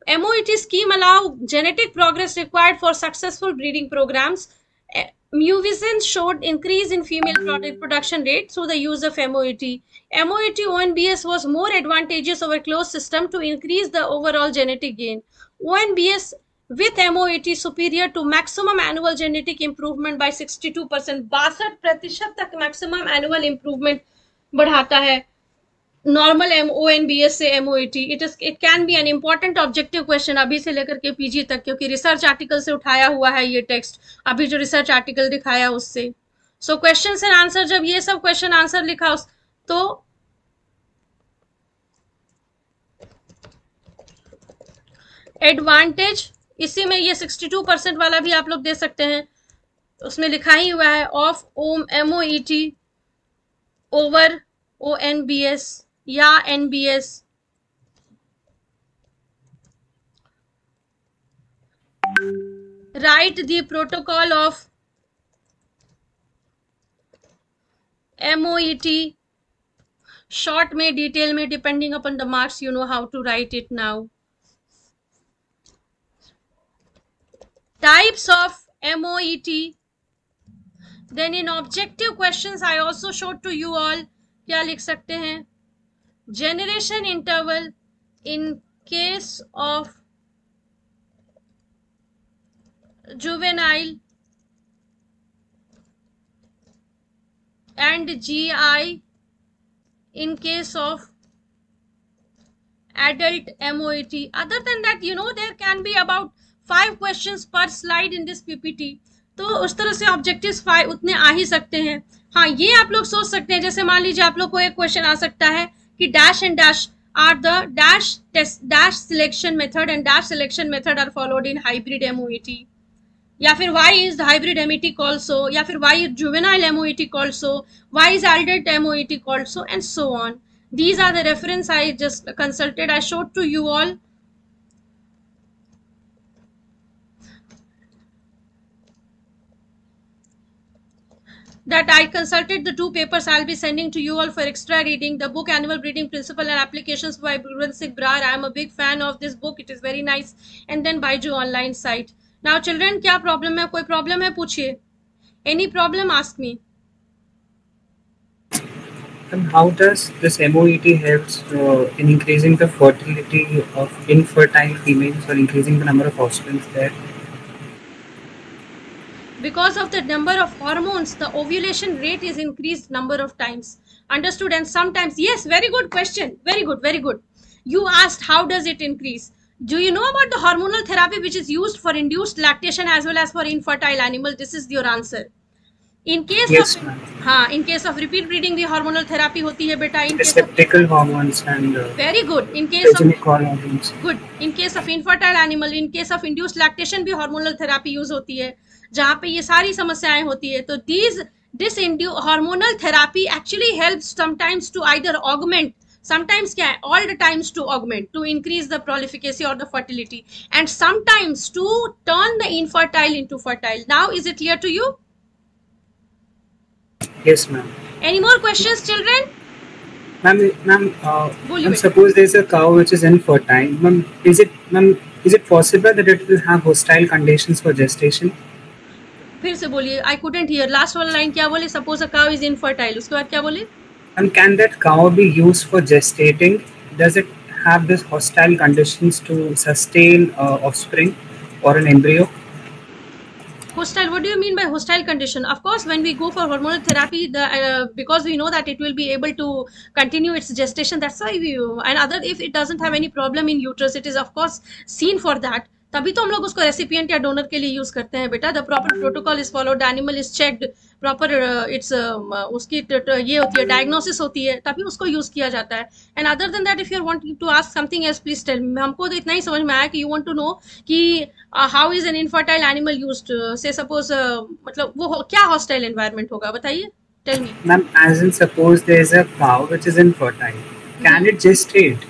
MOET scheme allow genetic progress required for successful breeding programs. Muvisins showed increase in female production rate through the use of MOET. MOET ONBS was more advantageous over closed system to increase the overall genetic gain. ONBS with MOET superior to maximum annual genetic improvement by 62%. 62% तक maximum annual improvement बढ़ाता है normal ONBS से MOET. It can B an important objective question अभी से लेकर के PG तक, क्योंकि रिसर्च आर्टिकल से उठाया हुआ है ये टेक्स्ट, अभी जो रिसर्च आर्टिकल दिखाया उससे. सो क्वेश्चन एंड आंसर, जब ये सब क्वेश्चन आंसर लिखा तो एडवांटेज इसी में ये 62% वाला भी आप लोग दे सकते हैं, उसमें लिखा ही हुआ है ऑफ MOET over ONBS या NBS. Write the protocol of MOET, short में, detail में, depending upon the marks, you know how to write it now. Types of MOET. Then in objective questions I also showed to you all, क्या लिख सकते हैं? Generation interval in case of juvenile and GI in case of adult MOET. Other than that, you know, there can be about 5 questions per slide in this PPT. तो उस तरह से objectives 5 उतने आ ही सकते हैं. हाँ, ये आप लोग सोच सकते हैं, जैसे मान लीजिए आप लोग को एक क्वेश्चन आ सकता है कि dash and dash are the dash selection method and dash selection method are followed in hybrid MOET, या फिर why is the hybrid MOET called so, या फिर why is juvenile MOET called so, why is adult MOET called so, and so on. These are the reference I just consulted. I showed to you all. That I consulted the 2 papers I'll be sending to you all for extra reading. The book Animal Breeding Principle and Applications by Brunswick Brar. I am a big fan of this book. It is very nice. And then Baiju online site. Now children, क्या problem है? कोई problem है? पूछिए. Any problem? Ask me. And how does this MOET helps in increasing the fertility of infertile females or increasing the number of offspring there? Because of the number of hormones, the ovulation rate is increased number of times. Understood? And sometimes, yes, very good question. Very good, very good. You asked how does it increase? Do you know about the hormonal therapy which is used for induced lactation as well as for infertile animal? This is your answer. In case in case of repeat breeding, the hormonal therapy होती है बेटा. Receptacle hormones and very good. In case of hormones. Good. In case of infertile animal, in case of induced lactation भी hormonal therapy use होती है, जहाँ पे ये सारी समस्याएं होती है. तो this hormonal therapy actually helps sometimes to either augment, sometimes क्या है, all the times to augment, to increase the prolificacy or the fertility, and sometimes to turn the infertile into fertile. Now is it clear to you? Yes, ma'am. Any more questions, children? Ma'am, suppose there's a cow which is infertile. Ma'am, is it possible that it will have hostile conditions for gestation? फिर से बोलिए, I couldn't hear. Last वाला line क्या बोले? Suppose a cow is infertile. उसके बाद क्या बोले? And can that cow be used for gestating? Does it have this hostile conditions to sustain offspring or an embryo? Hostile, what do you mean by hostile condition? Of course, when we go for hormonal therapy, because we know that it will be able to continue its gestation, that's why if it doesn't have any problem in uterus, it is of course seen for that. तभी तो हम लोग उसको recipient या donor के लिए use करते हैं बेटा. The proper protocol is followed, animal is checked, proper it's उसकी ये होती है, डायग्नोसिस होती है, तभी उसको यूज किया जाता है. And other than that, if you are wanting to ask something else, please tell me. हमको तो इतना ही समझ में आया कि यू वांट टू नो कि how is an infertile animal used. Say suppose मतलब वो क्या हॉस्टाइल एनवायरनमेंट होगा, बताइए. Tell me. Ma'am, as in suppose there is a cow which is infertile, can it gestate?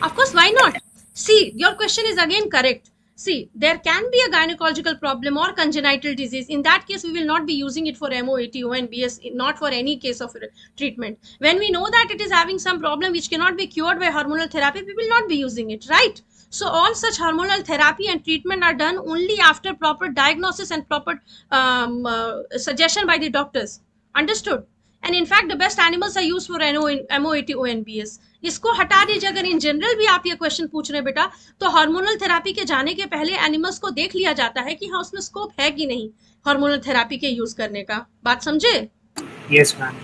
Of course, why not? See, your question is again correct. See, there can be a gynecological problem or congenital disease. In that case, we will not be using it for MOAT, ONBS, not for any case of treatment. When we know that it is having some problem which cannot be cured by hormonal therapy, we will not be using it, right? So all such hormonal therapy and treatment are done only after proper diagnosis and proper suggestion by the doctors. Understood? And in fact, the best animals are used for MOAT, ONBS. इसको हटा दीजिए. अगर in general भी आप ये question पूछ रहे हैं बेटा, तो हार्मोनल थेरापी के जाने के पहले एनिमल्स को देख लिया जाता है कि हाँ उसमें स्कोप है कि नहीं हार्मोनल थेरापी के यूज करने का. बात समझे? Yes, ma'am.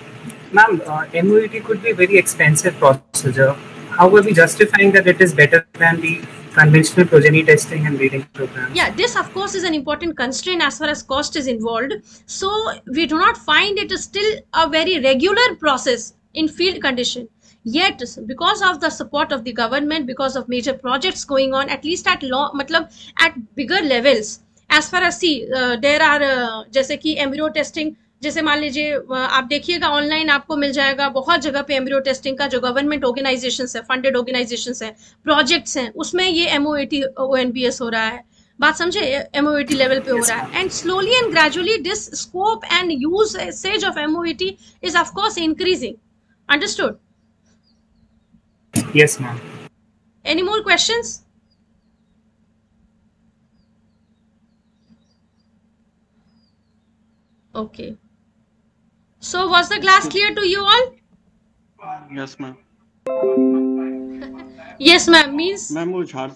Ma'am, MOAT could be a very expensive procedure. How are we justifying that it is better than the conventional progeny testing and breeding programs? Yeah, this of course is an important constraint as far as cost is involved. So we do not find it is still a very regular process in field condition. Yet, because of the support of the government, because of major projects going on, at least at at bigger levels, as far as there are जैसे कि embryo testing, जैसे मान लीजिए आप देखिएगा online आपको मिल जाएगा बहुत जगह पे एम्ब्रियो टेस्टिंग का जो गवर्नमेंट ऑर्गेनाइजेशंस है, फंडेड ऑर्गेनाइजेशंस है, प्रोजेक्ट्स हैं, उसमें ये MOAT ONBS हो रहा है. बात समझे? MOAT लेवल पे हो रहा है. And slowly and gradually this scope and usage of MOAT is of course increasing. Understood? Yes, ma'am. Any more questions? Okay. So was the class clear to you all? Yes, ma'am. Yes, ma'am. Means ma'am वो झाड़